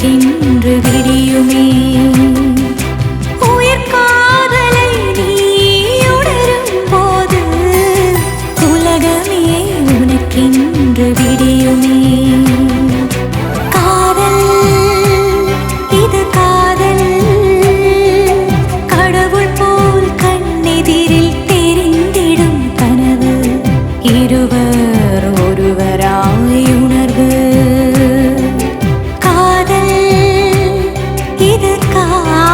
உனக்கென்று விடியுமே. உயிர் காதலை நீ உணரும் போது உலகமே உனக்கென்று விடியுமே. காதல் இது காதல், கடவுள் போல் கண்ணெதிரில் தெரிந்திடும் கனவு, இருவர் ஒருவராய் உணர்வு. காதல் இது காதல்.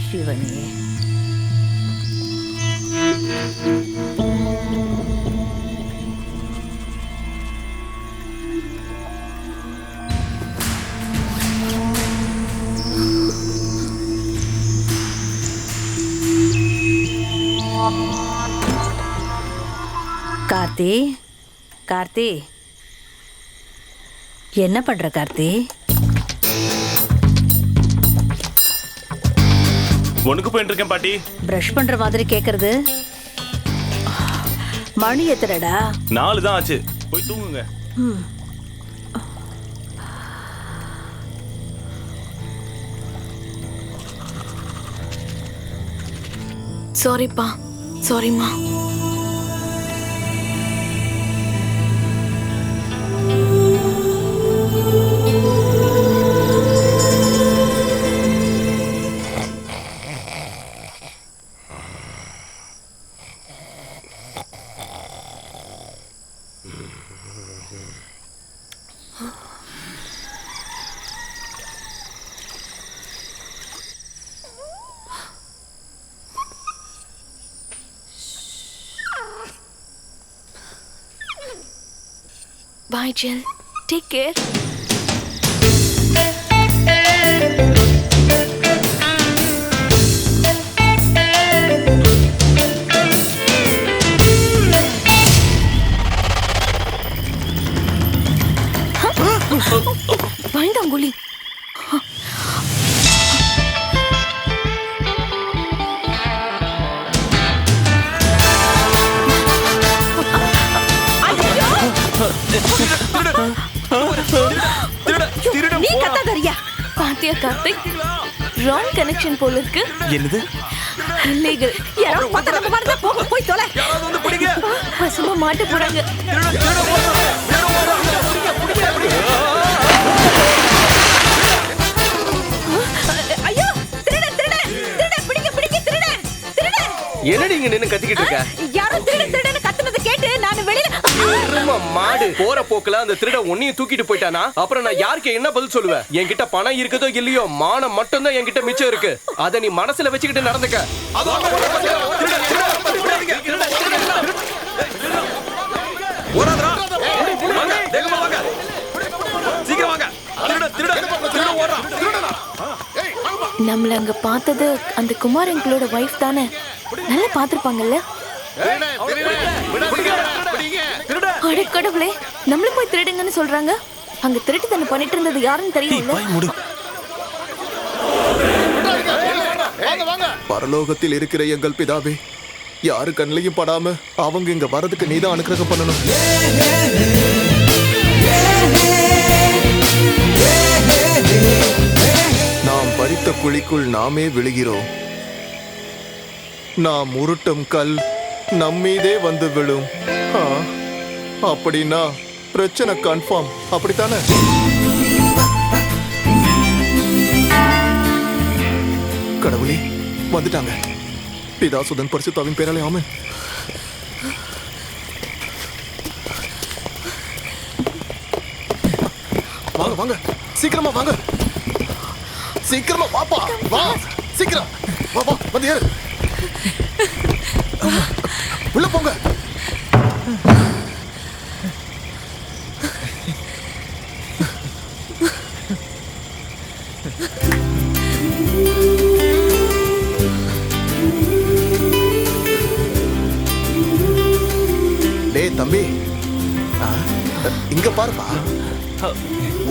சிவனே, கார்த்தி, கார்த்தி, என்ன பண்ற கார்த்தி? உனக்கு போயிட்டு இருக்கேன் பாட்டி. பிரஷ் பண்ற மாதிரி கேக்குறது. மணி எத்தனடா? 4 தான் ஆச்சு. போய் தூங்குங்க. சாரிப்பா, சாரிம்மா. Bye, Jill. Take care. பயந்தாங்குழி. நீ கத்தாதறியா? பாத்தியா கார்த்திக், ராங் கனெக்ஷன் போல இருக்கு. என்னது? லீகல். யாரோ பத்த நம்ம மாட்டத போக போய் தொலை. யாராவது வந்து பிடிங்க. பசமா மாட்ட போறாங்க. ஐயோ, திருட திருட திருட, பிடிங்க பிடிங்க, திருட திருட. என்னடி இங்க நின்னு கத்திக்கிட்டு இருக்க? யாரோ திருட திருடன்னு கத்துனது கேட்டு நான் வெளியில எரும மாடு போற போக்குல அந்த திருட ஒன்னையும் தூக்கிட்டு போயிட்டானா அப்புறம் நான் யாருக்கு என்ன பதில் சொல்லுவேன்? என்கிட்ட பணம் இருக்குதோ இல்லையோ மானம் மட்டும் தான் என்கிட்ட மிச்சம் இருக்கு. அத நீ மனசுல வச்சுக்கிட்டு நடந்துக்க. நம்மள அங்க பார்த்தது அந்த குமார் எங்களோட வைஃப் தானே? நல்லா பாத்துருப்பாங்கல்ல? அட கடவுளே, நம்மள போய் திருடுங்கன்னு சொல்றாங்க. அங்க திருட்டு தன்னை பண்ணிட்டு இருந்தது யாருன்னு தெரியும்ல? பரலோகத்தில் இருக்கிற எங்கள் பிதாவே, யாரு கண்ணிலையும் படாம அவங்க இங்க வரதுக்கு நீதான் அனுக்கிரகம் பண்ணணும். நாம் பறித்த குழிக்குள் நாமே விழுகிறோம். நாம் உருட்டும் கல் நம்மீதே வந்து விழும். அப்படின்னா பிரச்சனை கன்ஃபார்ம், அப்படித்தானே? கடவுளே, வந்துட்டாங்க. பிதாசுதன் பரிசுத்தாவின் பேராலே ஆமென். வாங்க வாங்க, சீக்கிரமா வாங்க, சீக்கிரமா வாப்பா, வா சீக்கிரம், வா வா, வந்து ஏறு, உள்ள போங்க. டேய் தம்பி, இங்க பாருப்பா.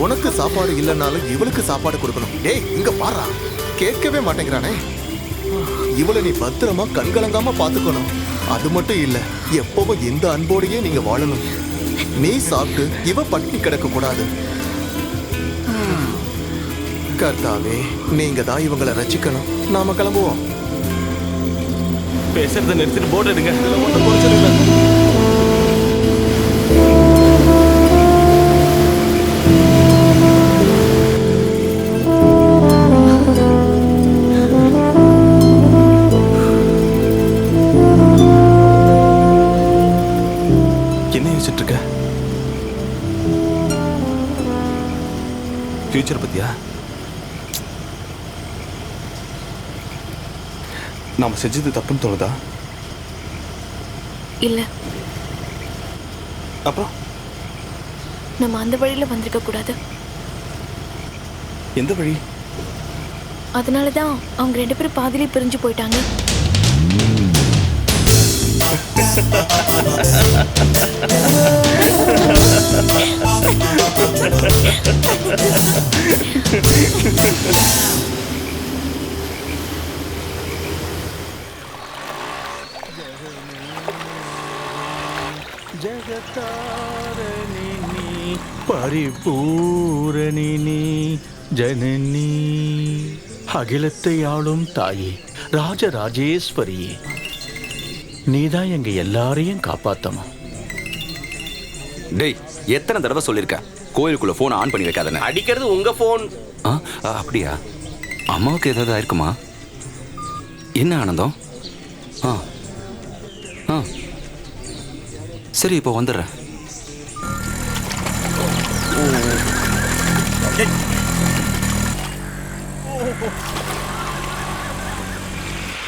உனக்கு சாப்பாடு இல்லைன்னாலும் இவளுக்கு சாப்பாடு கொடுக்கணும். டேய் இங்க பாருடா, கேட்கவே மாட்டேங்கிறானே. இவளை நீ பத்திரமா கண்கலங்காம பாத்துக்கணும். அது மட்டும் இல்ல, எப்பவும் இந்த அன்போடையே நீங்க வாழணும். நீ சாப்பிட்டு இவ பட்டினி கிடக்க கூடாது. கர்த்தாவே, நீங்க தான் இவங்களை ரட்சிக்கணும். நாம கிளம்புவோம். பேசுறதை நிறுத்திட்டு போர்டு எடுங்க. ஒன்றும் குறைச்சல் இல்லை. ஃபியூச்சர் பத்தியா? நாம செஞ்சது தப்புன்னு தோணுதா? இல்ல. அப்புறம் நம்ம அந்த வழியில வந்திருக்க கூடாது. எந்த வழி? அதனாலதான் அவங்க 2 பேரும் பாதியிலே பிரிஞ்சு போயிட்டாங்க. ஜகதாரணினி பரிபூரணினி ஜனனி, அகிலத்தை ஆளும் தாயே, ராஜராஜேஸ்வரியே, நீதான் எங்க எல்லாரையும் காப்பாத்தணும். டேய், எத்தனை தடவை சொல்லிருக்கேன் கோயிலுக்குள்ள போன் ஆன் பண்ணி வைக்காதன்னு? அடிக்கிறது உங்க போன். அப்படியா? அம்மாவுக்கு ஏதாவது ஆயிருக்குமா? என்ன ஆனந்தம்? சரி, இப்போ வந்துடுறேன்.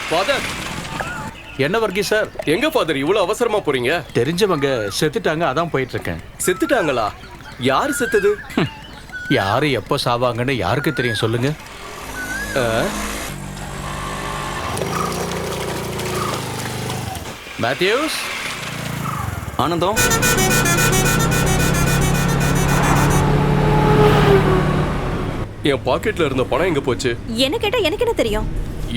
ஃபாதர். என்ன வர்கீஸ் சார்? எங்க ஃபாதர் இவ்வளவு அவசரமா போறீங்க? தெரிஞ்சவங்க செத்துட்டாங்க, அதான் போயிட்டு இருக்கேன். செத்துட்டாங்களா? யாரு செத்தது? யாரு எப்போ சாவாங்கன்னு யாருக்கு தெரியும் சொல்லுங்க. மேத்யூஸ். ஆனந்தம், என் பாக்கெட்ல இருந்த பணம் எங்க போச்சு? என்ன கேட்டா எனக்கு என்ன தெரியும்?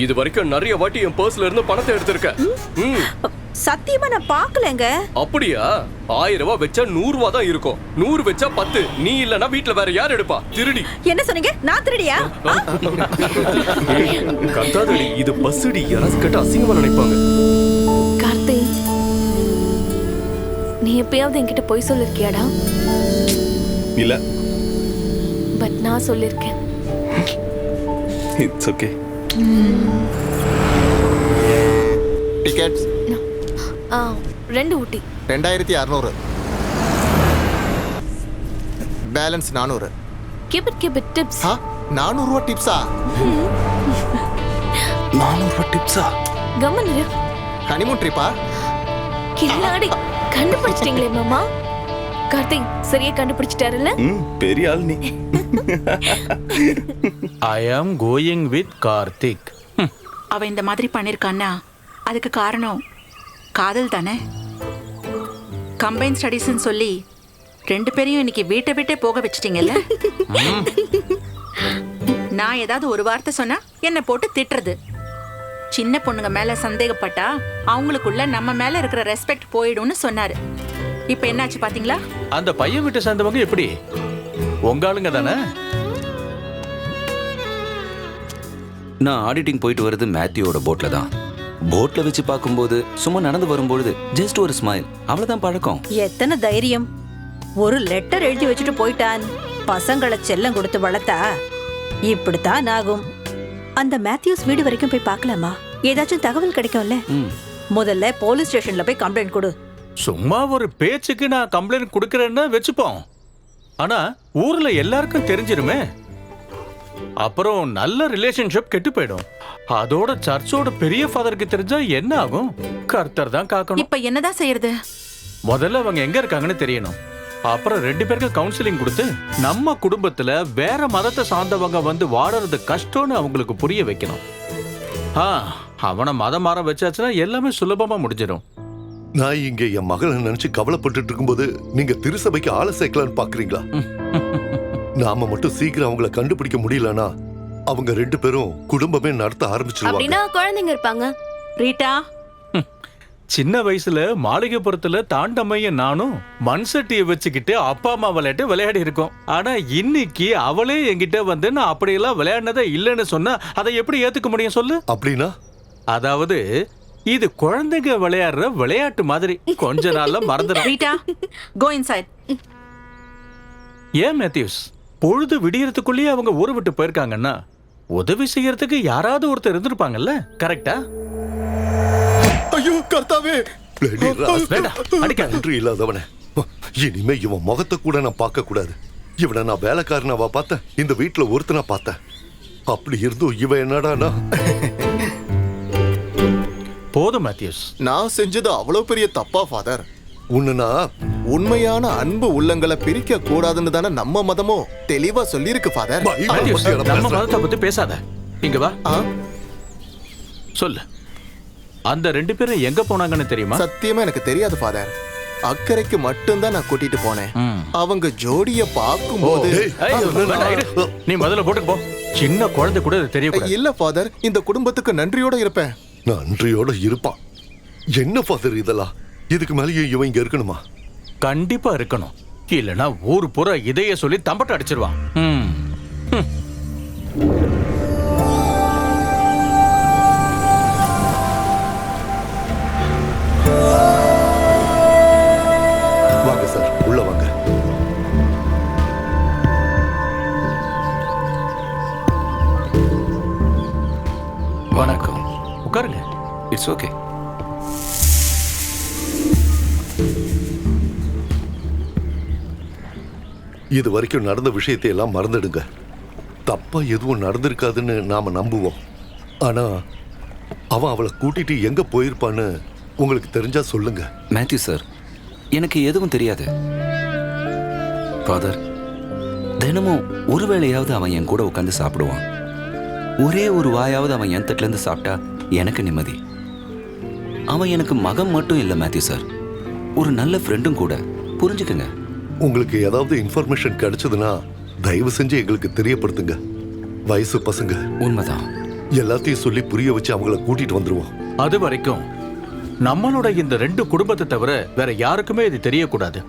இது வரைக்கும் நிறைய வாட்டி என் பர்ஸ்ல இருந்து பணத்தை எடுத்திருக்கேன். சத்தியமா நான் பாக்கலங்க. அப்படியா? 1000 ரூபாய் வச்சா 100 ரூபாய் தான் இருக்கும். 100 வச்சா 10. நீ இல்லனா வீட்ல வேற யார் எடுப்பா? திருடி. என்ன சொன்னீங்க? நான் திருடியா? கத்தாதடி, இது பஸ்ஸுடி. யாராவது கேட்டா அசிங்கமா நினைப்பாங்க. கார்த்தி, நீ எப்பயாவது என்கிட்ட போய் சொல்லிருக்கியாடா? இல்ல. பட் நான் சொல்லிருக்கேன். It's okay. Tickets 2 Ooty 2600. Balance 400. keep it tips. 400 ரூபா டிப்ஸா? 400 ரூபாய் டிப்ஸா? கம்மன் இரு. ஹனிமூன் ட்ரிப்பா? கில்லாடி கண்டுபிடிச்சிட்டீங்களே மாமா. கார்த்திக் சரியா கண்டுபிடிச்சிட்டாருல்ல? பெரிய ஆள் நீ. ஐ ஆம் கோயிங் வித் கார்த்திக். அவ இந்த மாதிரி பண்ணிருக்கான்னா அதுக்கு காரணம் காதல் தானே. கம்பைன் ஸ்டடீஸ்னு சொல்லி 2 பேரையும் இன்னைக்கு வீட்டை விட்டே போக வச்சிட்டீங்கல்ல. நான் ஏதாவது ஒரு வார்த்தை சொன்னா என்ன போட்டு திட்டுறது. சின்ன பொண்ணுங்க மேல சந்தேகப்பட்டா அவங்களுக்குள்ள நம்ம மேல இருக்கிற ரெஸ்பெக்ட் போயிடும்னு சொன்னாரு. இப்ப என்னாச்சு பாத்தீங்களா? அந்த பையன் வீட்டை சேர்ந்தவங்க எப்படி உங்க ஆளுங்க தானே? நான் ஆடிட்டிங் போயிட்டு வர்றது மேத்யூவோட போட்ல தான். போட்ல வச்சு பார்க்கும்போது சும்மா நடந்து வரும்பொழுது ஜஸ்ட் ஒரு ஸ்மைல், அவ்வளவுதான் பழக்கம். எத்தனை தைரியம்! ஒரு லெட்டர் எழுதி வச்சுட்டு போயிட்டான். பசங்களை செல்லம் கொடுத்து வளர்த்தா இப்படித்தான் ஆகும். அந்த மேத்யூஸ் வீடு வரைக்கும் போய் பார்க்கலாமா? ஏதாச்சும் தகவல் கிடைக்கும்ல. முதல்ல போலீஸ் ஸ்டேஷன்ல போய் கம்ப்ளைண்ட் கொடு. சும்மா ஒரு பேச்சுக்கு நான் கம்ப்ளைண்ட் கொடுக்கறேன்னு வச்சுப்போம். ஆனா ஊர்ல எல்லாருக்கும் தெரிஞ்சிருமே. அப்புறம் நல்ல ரிலேஷன்ஷிப் கெட்டு போயிடும். அதோட சர்ச்சோட பெரிய ஃபாதருக்கு தெரிஞ்சா என்ன ஆகும்? கர்த்தர் தான் காக்கணும். இப்ப என்னதான் செய்யறது? முதல்ல அவங்க எங்க இருக்காங்கன்னு தெரியணும். அப்புறம் 2 பேருக்கு கவுன்சிலிங் கொடுத்து நம்ம குடும்பத்துல வேற மதத்தை சார்ந்தவங்க வந்து வாழறது கஷ்டம்னு அவங்களுக்கு புரிய வைக்கணும். அவனை மதம் மாற வச்சாச்சுன்னா எல்லாமே சுலபமா முடிஞ்சிடும். நான் இங்க என் மகளை நினைச்சு கவலைப்பட்டு இருக்கும்போது நீங்க திருசபைக்கு ஆளை சேர்க்கலான்னு பாக்குறீங்களா? நாம மட்டும் சீக்கிரம் அவங்கள கண்டுபிடிக்க முடியலனா அவங்க 2 பேரும் குடும்பமே நடத்த ஆரம்பிச்சிருவாங்க. அப்படின்னா குழந்தைங்க இருப்பாங்க. ரீட்டா, சின்ன வயசுல மாளிகைப்புறத்துல தாண்டம்மையும் நானும் மண் சட்டியை வச்சுக்கிட்டு அப்பா அம்மா விளையாடி இருக்கோம். ஆனா இன்னைக்கு அவளே என்கிட்ட வந்து நான் அப்படியெல்லாம் விளையாடினதே இல்லைன்னு சொன்னா அதை எப்படி ஏத்துக்க முடியும் சொல்லு? அப்படின்னா அதாவது இது குழந்தைங்க விளையாடுற விளையாட்டு மாதிரி கொஞ்ச நாள்ல மறந்துடும். Rita, go inside. ஏன் மேத்யூஸ், பொழுது விடியறதுக்குள்ளேயே அவங்க ஊரை விட்டு போயிருக்காங்கன்னா உதவி செய்யறதுக்கு யாராவது ஒருத்தர் இருந்திருப்பாங்கல்ல, கரெக்டா? ஐயோ கர்த்தாவே, அடிக்க இல்லாதவனே, இனிமே இவன் முகத்தை கூட நான் பார்க்க கூடாது. இவனை நான் வேலைக்காரனாவா பார்த்தேன், இந்த வீட்டுல ஒருத்தனா பார்த்தேன். அப்படி இருந்தும் இவன் என்னடானா? போதும் மேத்யூஸ், நான் செஞ்சது அவ்வளவு பெரிய தப்பா ஃபாதர்? உன்னை உண்மையான அன்பு உள்ளங்களை பிரிக்க கூடாதுன்னு தானே நம்ம மதமும் தெளிவா சொல்லியிருக்கு ஃபாதர். நம்ம மதத்தை பத்தி பேசாத. இங்க வா, சொல்லு. அந்த 2 பேரும் எங்க போனாங்கன்னு தெரியுமா? சத்தியமா எனக்கு தெரியாது ஃபாதர். அக்கறைக்கு மட்டும்தான் நான் கூட்டிட்டு போனேன். அவங்க ஜோடிய பார்க்கும்போது நீ முதல்ல போட்டுக்கு போ. சின்ன குழந்தை கூட தெரியக்கூடாது. இல்ல ஃபாதர், இந்த குடும்பத்துக்கு நன்றியோட இருப்பேன். நன்றியோட இருப்பான். என்ன ஃபாதர் இதெல்லாம்? இதுக்கு மேலேயே இவன் இங்க இருக்கணுமா? கண்டிப்பா இருக்கணும். இல்லனா ஊர் பூரா இதைய சொல்லி தம்பட்ட அடிச்சிருவான். வாங்க சார், உள்ள வாங்க. வணக்கம். உட்காருங்க. It's okay. இது வரைக்கும் நடந்த விஷயத்தை எல்லாம் மறந்துடுங்க. தப்பா எதுவும் நடந்திருக்காதுன்னு நாம நம்புவோம். ஆனா அவன் அவளை கூட்டிட்டு எங்க போயிருப்பான்னு உங்களுக்கு தெரிஞ்சா சொல்லுங்க. மேத்யூ சார், எனக்கு எதுவும் தெரியாது. ஃபாதர், தினமும் ஒரு வேளையாவது அவன் என் கூட உட்காந்து சாப்பிடுவான். ஒரே ஒரு வாயாவது அவன் என் தட்டுல இருந்து சாப்பிட்டா எனக்கு நிம்மதி. அவன் எனக்கு மகன் மட்டும் இல்லை மேத்யூ சார், ஒரு நல்ல ஃப்ரெண்டும் கூட. புரிஞ்சுக்குங்க. உங்களுக்கு ஏதாவது இன்ஃபர்மேஷன் கிடைச்சதுன்னா தயவு செஞ்சு எங்களுக்கு தெரியப்படுத்துங்க. வயசு பசங்க. உண்மைதான். எல்லாத்தையும் சொல்லி புரிய வச்சு அவங்கள கூட்டிட்டு வந்துருவோம். அது வரைக்கும் நம்மளோட இந்த 2 குடும்பத்தை தவிர வேற யாருக்குமே இது தெரியக்கூடாது.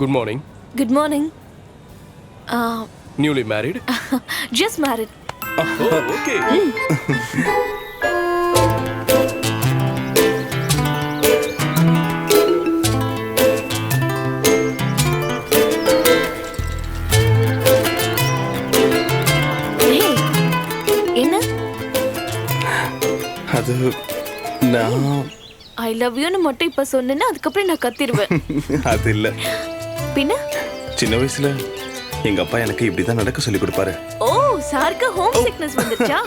Good morning. Good morning. Newly married? Just married. Okay. என்ன? அது நான் ஐ லவ் யூன்னு மட்டும் இப்ப சொன்னேன்னா அதுக்கப்புறம் நான் கத்திடுவேன். அது இல்ல. பின்ன சின்ன வயசுல எங்க அப்பா எனக்கு இப்படிதான் நடக்க சொல்லி கொடுப்பாரு. ஓ, சாருக்கு ஹோம் சிக்னஸ் வந்துச்சா?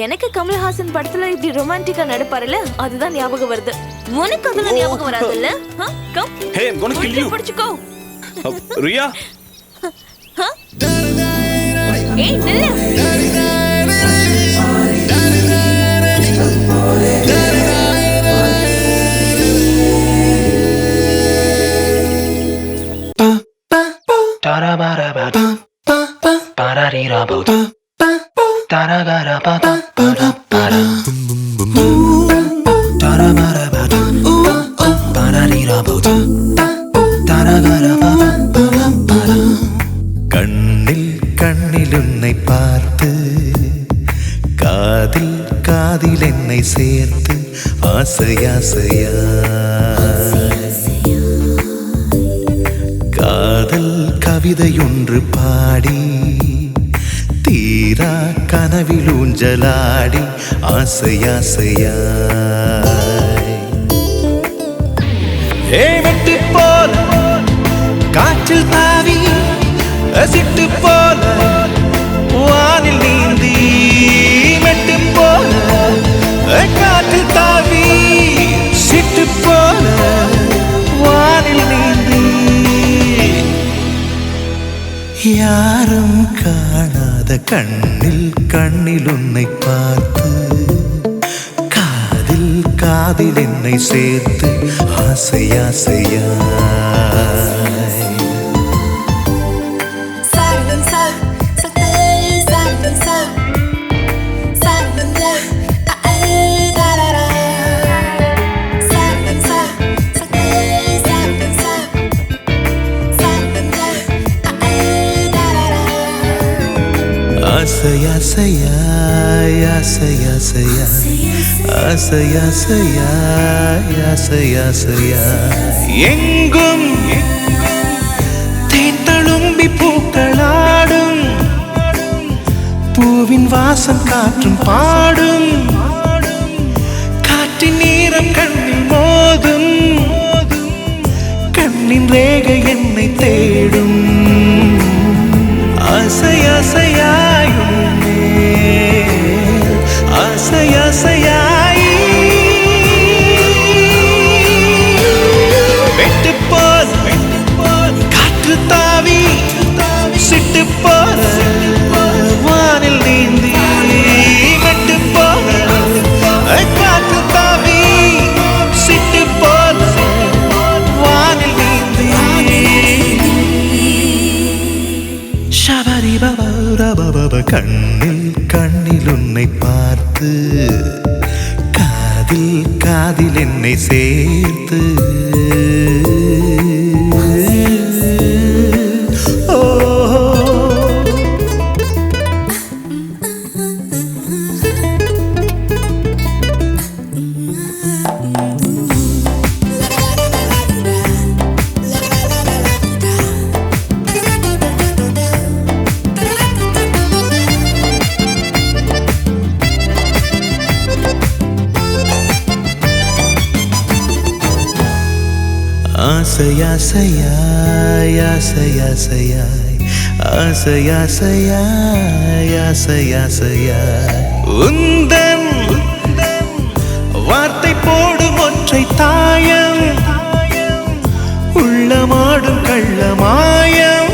எனக்கு கமல்ஹாசன் படத்துல இப்படி ரொமான்டிக்கா நடிப்பாருல, அதுதான் ஞாபகம் வருது. உனக்கு அதெல்லாம் ஞாபகம் வராதுல்ல? Come. Hey, I'm gonna kill you. பிடிச்சுக்கோ. ரியா. ஏய், நில்லு. கண்ணில் கண்ணில் உன்னை பார்த்து, காதில் காதில் என்னை சேர்த்து, ஆசையாசையா காதல் கவிதை ஒன்று பாடி, தீரா கனவில் ஊஞ்சலாடி, ஆசையாசையா வெட்டு போல காற்றில் தாவி, சிட்டு போல வானில் நீந்தி, மெட்டு போல காற்றில் தாவி, சிட்டு போல வானில் நீந்தி, யாரும் காணாத கண்ணில் கண்ணில் உன்னை பார்த்து, காதில் காதில் என்னை சேர்த்து, ஆசையாசையா ஆசையாசையா ஆசையாசையா ஆசையாசையா ஆசையாசையா எங்கும் தேன் தழும்பி பூக்களாடும், பூவின் வாசம் காற்றும் பாடும், காற்றின் நீரம் கண்ணில் மோதும், கண்ணின் ரேகை என்னை தேடும், ஆசையாசையாயும் ஆசையாசையாய் வெட்டு போல் காற்று தாவி, சிட்டு போல வானில் நீந்தி, வெட்டு போல காற்று தாவி, சிட்டு போல வானில் நீந்தி, ஷபரி பபா ரபப கண்ணில் கண்ணில் உன்னை பார்த்து, காதில் காதில் என்னை சேர்த்து, ஓ ஆசையாசையாய் ஆசையாசையாய் ஆசையாசையாய் ஆசையாசையாய் உந்தன் வார்த்தை போடும் ஒற்றை தாயம், உள்ளமாடும் கள்ளமாயம்,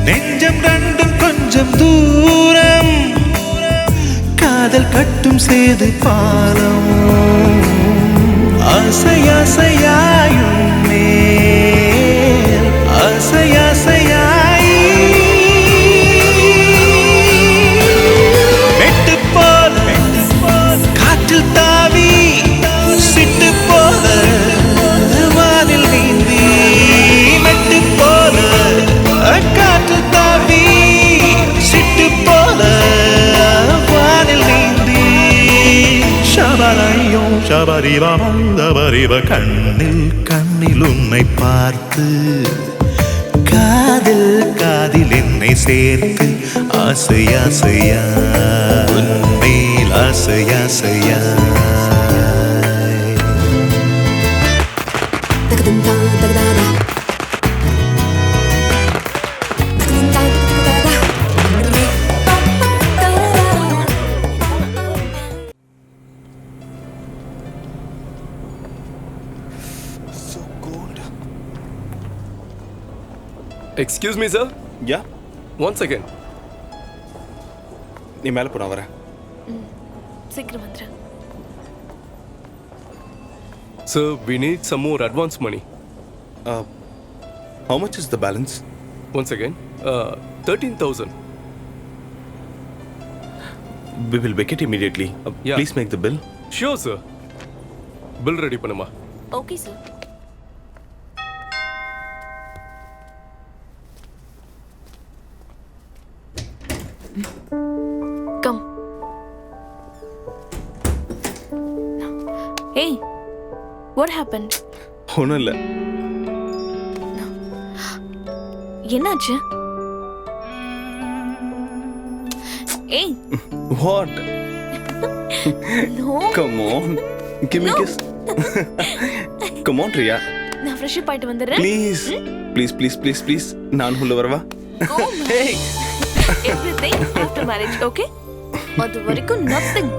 நெஞ்சம் ரெண்டும் கொஞ்சம் தூரம், காதல் கட்டும் சேது பாலம், ஆசையாசையாயும் மேல் ஆசையாசையாய் வெட்டு போல காற்றில் தாவி, சிட்டு போல வானில் நீந்தி, வெட்டு போல காற்றில் தாவி, சபரிவ மந்தபரிவ கண்ணில் கண்ணில் உன்னை பார்த்து காதில் காதில் என்னை சேர்த்து ஆசை ஆசையா உன்மேல் ஆசை ஆசையா எக்ஸ்கியூஸ் மீ சார். யா, 1 செகண்ட். நீ மேலே போன வரேன். சீக்கிரம் வந்துரு. Sir, we need some more advance money. How much is the balance? 1 second. 13,000. We will make it immediately. Yeah. Please make the bill. Sure, sir. Bill ready பண்ணுமா. Okay sir. Come. Hey, what happened? ஒன்றும் இல்லை. என்னாச்சு? ஏய், What? no. Come on. Give me a kiss. Come on, Riya. நான் fresh up ஆயிட்டு வந்துடுறேன். Please. Please, please, please, please. நான் உள்ள வரவா? Go, man. Hey. Everything after marriage, okay? அது வரைக்கும் nothing.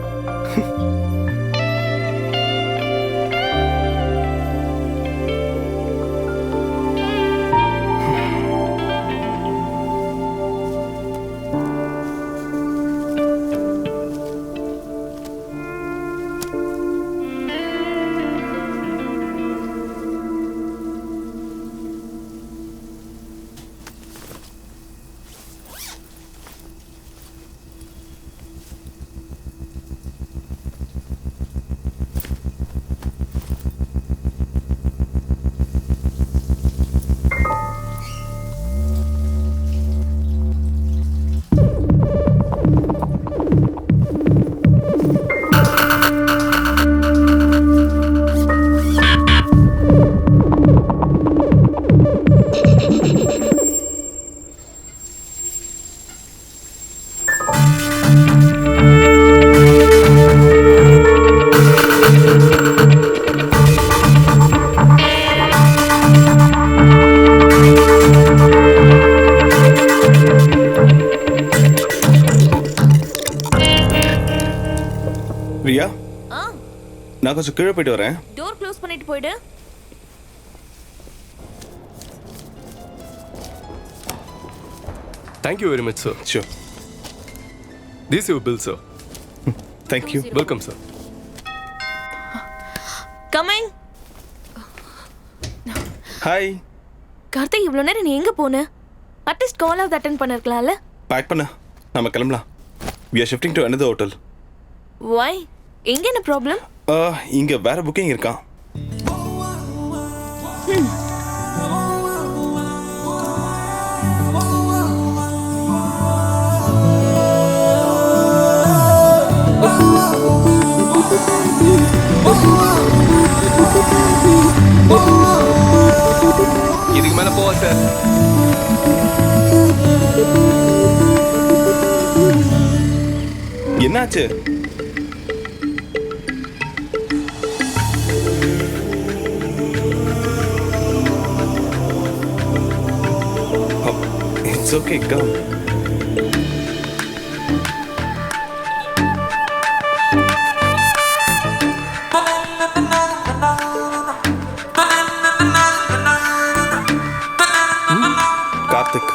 ரியா, நான் கொஞ்சம் கீழே போயிட்டு வரேன். டோர் க்ளோஸ் பண்ணிட்டு போயிடு. Thank you very much, sir. Sure. This is your bill, sir. Thank you. Welcome, sir. Coming. Hi. Karthik, இவ்வளவு நேரம் நீ எங்க போன? அட்லீஸ்ட் கால் ஆஃப் அட்டெண்ட் பண்ணிருக்கலாம்ல. பேக் பண்ண. நம்ம கிளம்பலாம். We are shifting to another hotel. Why? எங்க என்ன ப்ராப்ளம்? இங்க வேற புக்கிங் இருக்கா? இதுக்கு மேல போவா சார். என்னாச்சு? It's okay, come. Karthik.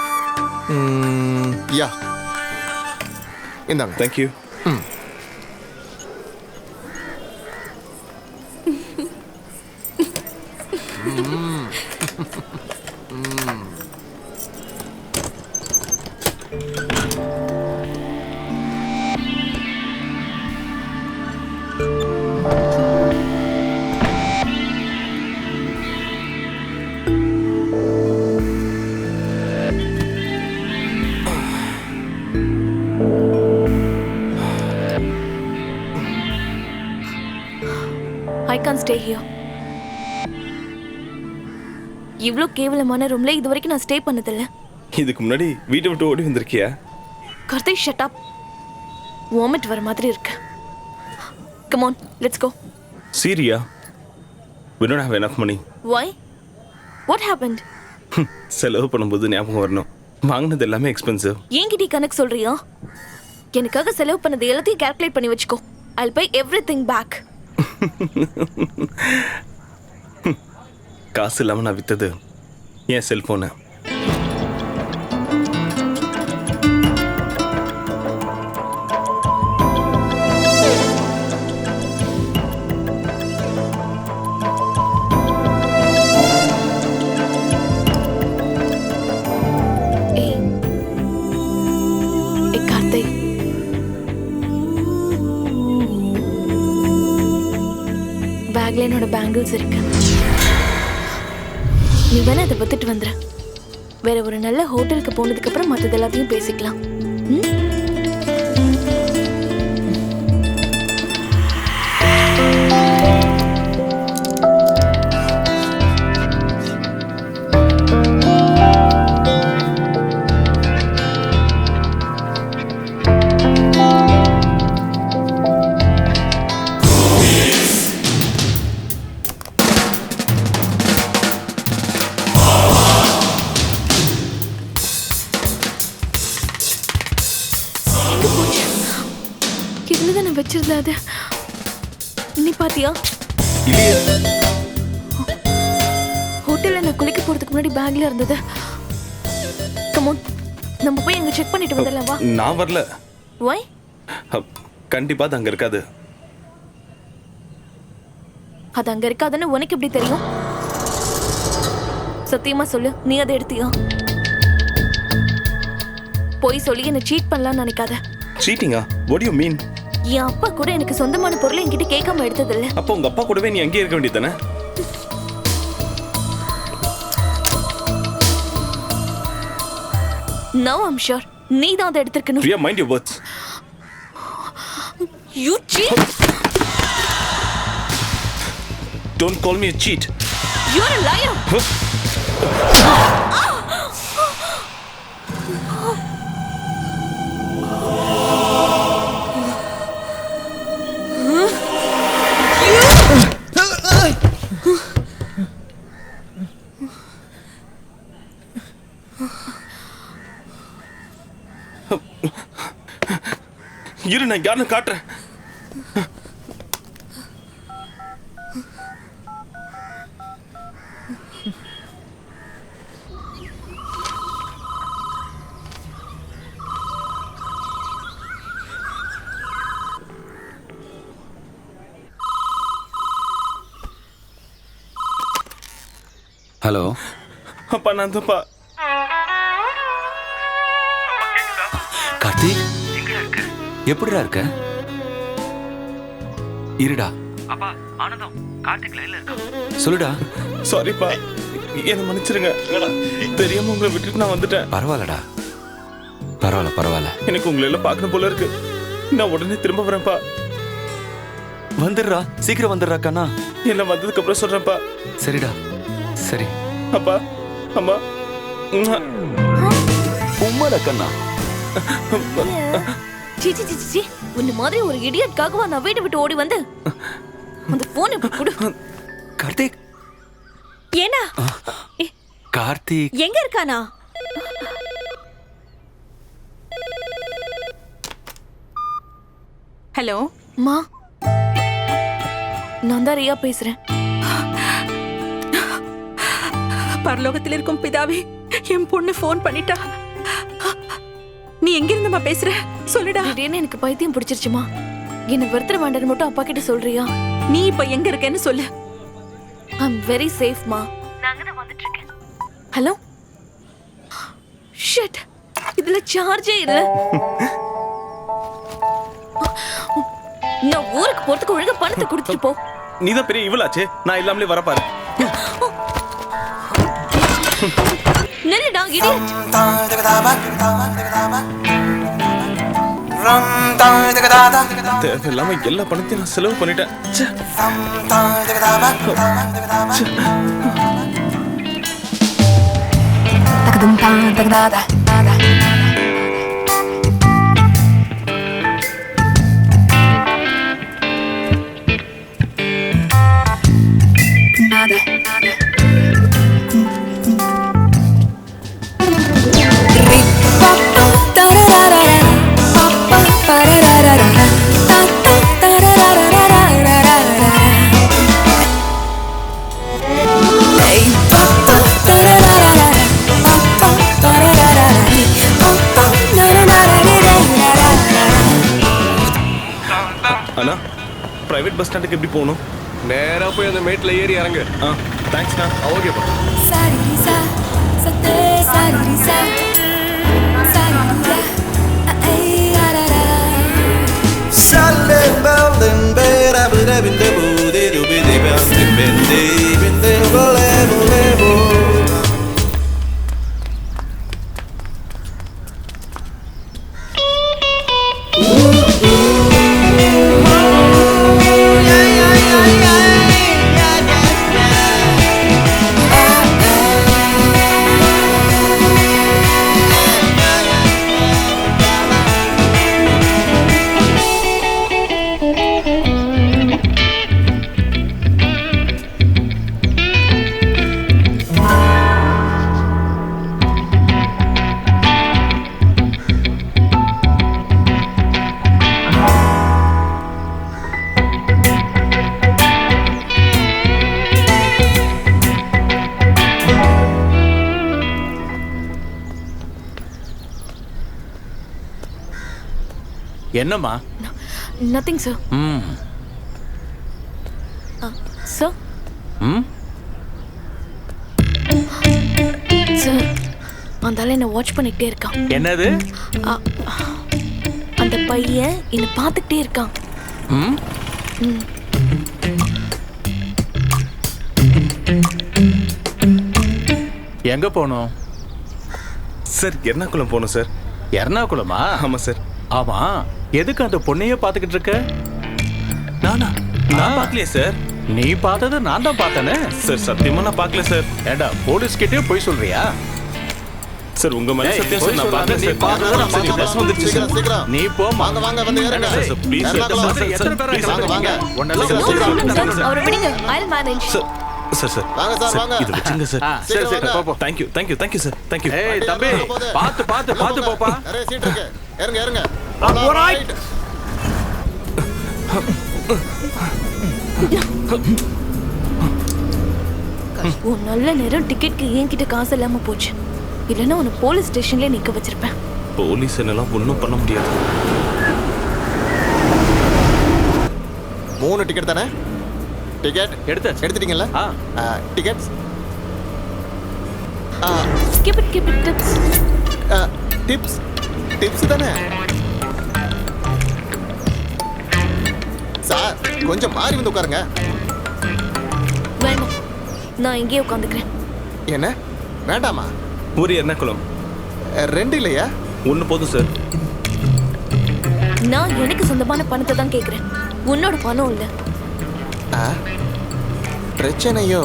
யா இந்தாங்க. Thank you. I can't stay here. இவ்ளோ கேவலமான ரூம்ல இது வரைக்கும் நான் ஸ்டே பண்ணதில்ல. இதுக்கு முன்னாடி வீட்டை விட்டு ஓடி வந்திருக்கியா? Karthik shut up. வாமிட் வர மாதிரி இருக்கு. Come on, let's go. Syria? We don't have enough money. Why? What happened? செலவு பண்ணும்போது ஞாபகம் வரணும். வாங்கினது எல்லாமே எக்ஸ்பென்சிவ். ஏங்கிட்ட கணக்கு சொல்றியா? எனக்காக செலவு பண்ணது எல்லாத்தையும் கால்குலேட் பண்ணி வச்சுக்கோ. I'll pay everything back. காசு இல்லாம நான் வித்தது என் செல்போனை. கார்த்திக், பேக்ல என்னோட பேங்கிள்ஸ் இருக்கு. நீ வேணா அதை வித்துட்டு வந்துரு. வேற ஒரு நல்ல ஹோட்டலுக்கு போனதுக்கு அப்புறம் மற்றது எல்லாத்தையும் பேசிக்கலாம். வச்சிருந்தா அது நீ பாத்தியா? ஹோட்டல்ல நான் குளிக்க போறதுக்கு முன்னாடி பேக்ல இருந்தது. கம் ஆன், நம்ம போய் அங்க செக் பண்ணிட்டு வந்துடலாம் வா. நான் வரல. Why? கண்டிப்பா அது அங்க இருக்காது. அது அங்க இருக்காதுன்னு உனக்கு எப்படி தெரியும்? சத்தியமா சொல்லு, நீ அதை எடுத்தியா? போய் சொல்லி என்ன சீட் பண்ணலாம்னு நினைக்காத. சீட்டிங்கா? What do you mean? என் அப்பா கூட எனக்கு சொந்தமான பொருளை என்கிட்ட கேட்காம எடுத்ததில்ல. அப்போ உங்க அப்பா கூடவே நீ அங்கேயே இருக்க வேண்டியதானே? Now I'm sure நீ தான் அதை எடுத்திருக்கணும். Priya, mind your words. You cheat. Don't call me a cheat. You're a liar. இரு, நான் யாருன்னு காட்டுறேன். ஹலோ அப்பா, நான் தான்ப்பா. கார்த்திக், எப்படிடா இருக்க? இருடா. அப்பா, ஆனந்தம் கார்த்திக் லைன்ல இருக்கான். சொல்லுடா. சாரிப்பா, என்ன மன்னிச்சிருங்க. தெரியாம உங்களை விட்டுட்டு நான் வந்துட்டேன். பரவாயில்லடா, பரவாயில்ல பரவாயில்ல. எனக்கு உங்களை எல்லாம் பார்க்கணும் போல இருக்கு. நான் உடனே திரும்ப வரேன்ப்பா. வந்துடுறா, சீக்கிரம் வந்துடுறா கண்ணா. எல்லாம் வந்ததுக்கு அப்புறம் சொல்றேன்ப்பா. சரிடா, சரி. அப்பா, அம்மா, உம்மாடா கண்ணா. சி சி சி சி, உன்ன மாதிரி ஒரு இடியட்காகவா நான் வீட்டை விட்டு ஓடி வந்து அந்த போன் இப்ப கொடு. கார்த்திக். ஏனா? கார்த்திக் எங்க இருக்கானா? ஹலோ மா, நான் தான் ரியா பேசுறேன். பரலோகத்தில் இருக்கும் பிதாவே, என் பொண்ணு போன் பண்ணிட்டா. நீ எங்க இருந்தமா பேசுற? சொல்லுடா. திடீர்னு எனக்கு பைத்தியம் பிடிச்சிருச்சுமா. என்ன வெறுத்துற வேண்டான்னு மட்டும் அப்பா கிட்ட சொல்றியா? நீ இப்ப எங்க இருக்கேன்னு சொல்லு. I'm very safe மா. நான் அங்க தான் வந்துட்டு இருக்கேன். ஹலோ. ஷிட். இதுல சார்ஜே இல்ல. நான் ஊருக்கு போறதுக்கு ஒழுங்கா பணத்தை கொடுத்துட்டு போ. நீதான் பெரிய இவளாச்சே, நான் இல்லாமலே வர பாரு. நில்லுடா, இடியட். தேவையில்லாம எல்லா பணத்தையும் நான் செலவு பண்ணிட்டேன். ச்சே. அண்ணா பிரைவேட் பஸ் ஸ்டாண்டுக்கு எப்படி போகணும்? நேரா போய் அந்த மேட்ல ஏறி இறங்கு. தேங்க்ஸ்ண்ணா. ஓகேப்பா. என்னம்மா? Nothing sir. சார் சார் அந்த ஆளு என்ன வாட்ச் பண்ணிக்கிட்டே இருக்கான். என்னது? அந்த பையன் என்ன பார்த்துக்கிட்டே இருக்கான். எங்க போனோம் சார்? எர்ணாகுளம் போகணும் சார். எர்ணாகுளமா? ஆமா சார். ஆமா, எதுக்கு அந்த பொண்ணையே பார்த்துக்கிட்டு இருக்க? நான் பார்க்கலையே சார். நீ பார்த்தது நான் தான் பார்த்தேனே சார். சத்தியமா நான் பார்க்கல சார். ஏண்டா போலீஸ் கிட்டே போய் சொல்றியா? சார் உங்க மேல சத்தியம் சார், நான் பார்க்கல சார். பஸ் வந்துருச்சு சார். நீ போ. வாங்க வாங்க வந்து ஏறுங்க. Sir please sir. எத்தனை பேர் வாங்க வாங்க. அவரை விடுங்க. I'll manage. சார் சார் வாங்க சார் வாங்க. இது வச்சுங்க சார். சரி சரி போ போ. Thank you sir. Thank you. ஏய் தம்பி, பாத்து போப்பா. நிறைய சீட் இருக்கு. ஏறுங்க ஏறுங்க. ஆல்ரைட். ஒரு நல்ல நேரம் டிக்கெட்க்கு என்கிட்ட காசு இல்லாம போச்சு. இல்லைன்னா உன்னை போலீஸ் ஸ்டேஷன்ல நிக்க வச்சிருப்பேன். போலீஸ் என்னெல்லாம் ஒன்றும் பண்ண முடியாது. 3 டிக்கெட் தானே? டிக்கெட் எடுத்துட்டீங்கல்ல? Tickets keep it tips. Tips தானே? சார் கொஞ்சம் மாறி வந்து உட்காருங்க. வேண்டாம், நான் இங்கேயே உட்காந்துக்கிறேன். என்ன வேண்டாமா? ஒரு எர்ணாகுளம் 2 இல்லையா? 1 போதும் சார். நான் எனக்கு சொந்தமான பணத்தை தான் கேட்கிறேன். உன்னோட பணம் இல்ல. பிரச்சனையோ?